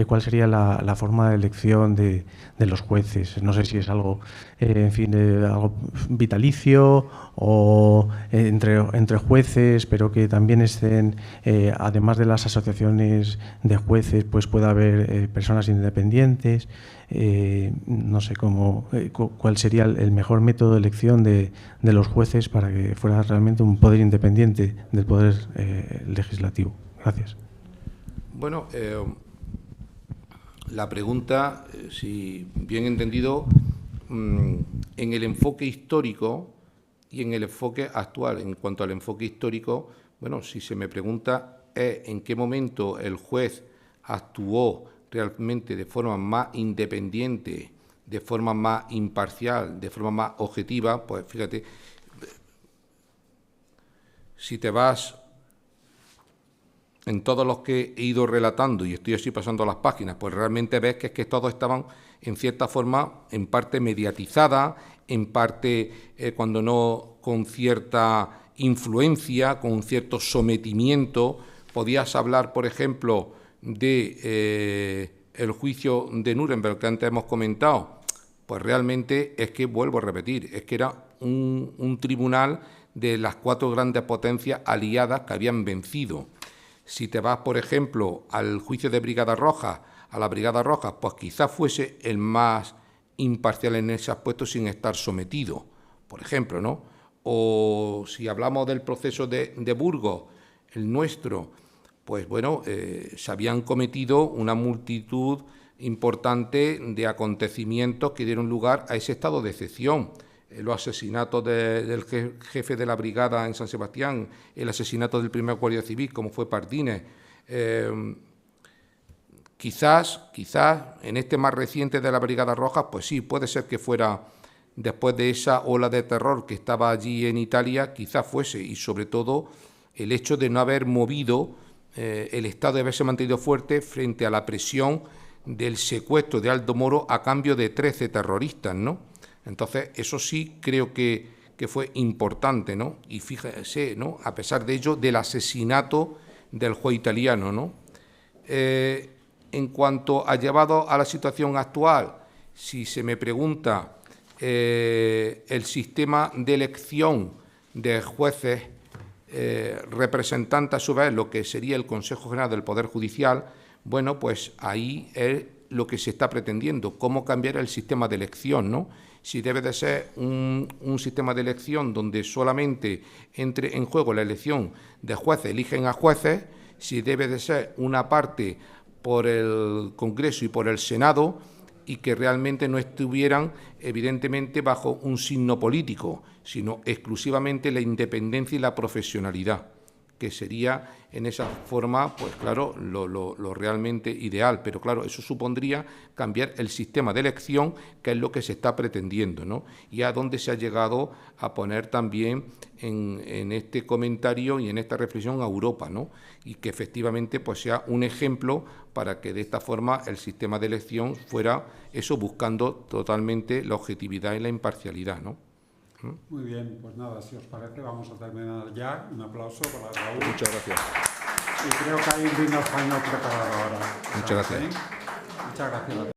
E: cuál sería la forma de elección de los jueces. No sé si es algo, en fin, algo vitalicio o entre jueces, pero que también estén, además de las asociaciones de jueces, pues pueda haber personas independientes. No sé cuál sería el mejor método de elección de los jueces para que fuera realmente un poder independiente del poder legislativo. Gracias.
B: Bueno, la pregunta, si bien entendido, en el enfoque histórico y en el enfoque actual. En cuanto al enfoque histórico, bueno, si se me pregunta en qué momento el juez actuó realmente de forma más independiente, de forma más imparcial, de forma más objetiva, pues fíjate, si te vas en todos los que he ido relatando y estoy así pasando las páginas, pues realmente ves que es que todos estaban en cierta forma, en parte mediatizadas, en parte, cuando no, con cierta influencia, con cierto sometimiento. Podías hablar, por ejemplo, de el juicio de Nuremberg que antes hemos comentado. Pues realmente es que, vuelvo a repetir, es que era un tribunal de las 4 grandes potencias aliadas que habían vencido. Si te vas, por ejemplo, al juicio de Brigada Roja, a la Brigada Roja, pues quizás fuese el más imparcial en ese aspecto sin estar sometido, por ejemplo, ¿no? O si hablamos del proceso de Burgos, el nuestro, pues bueno, se habían cometido una multitud importante de acontecimientos que dieron lugar a ese estado de excepción. Los asesinatos del jefe de la brigada en San Sebastián, el asesinato del primer guardia civil, como fue Pardines. Quizás en este más reciente de la Brigada Roja, pues sí, puede ser que fuera después de esa ola de terror que estaba allí en Italia, quizás fuese, y sobre todo el hecho de no haber movido el Estado, de haberse mantenido fuerte frente a la presión del secuestro de Aldo Moro a cambio de 13 terroristas, ¿no? Entonces, eso sí creo que fue importante, ¿no? Y fíjese, ¿no?, a pesar de ello, del asesinato del juez italiano, ¿no? En cuanto a llevado a la situación actual, si se me pregunta el sistema de elección de jueces representante a su vez lo que sería el Consejo General del Poder Judicial, bueno, pues ahí es lo que se está pretendiendo, cómo cambiar el sistema de elección, ¿no? Si debe de ser un sistema de elección donde solamente entre en juego la elección de jueces, eligen a jueces, si debe de ser una parte por el Congreso y por el Senado y que realmente no estuvieran evidentemente bajo un signo político, sino exclusivamente la independencia y la profesionalidad, que sería en esa forma, pues claro, lo realmente ideal. Pero claro, eso supondría cambiar el sistema de elección, que es lo que se está pretendiendo, ¿no? Y a donde se ha llegado a poner también en este comentario y en esta reflexión a Europa, ¿no? Y que efectivamente pues sea un ejemplo para que de esta forma el sistema de elección fuera eso, buscando totalmente la objetividad y la imparcialidad, ¿no?
A: Muy bien, pues nada, si os parece vamos a terminar ya. Un aplauso para Raúl.
B: Muchas gracias.
A: Y creo que hay un vino español preparado ahora.
B: Muchas gracias.
A: ¿Sí? Muchas gracias.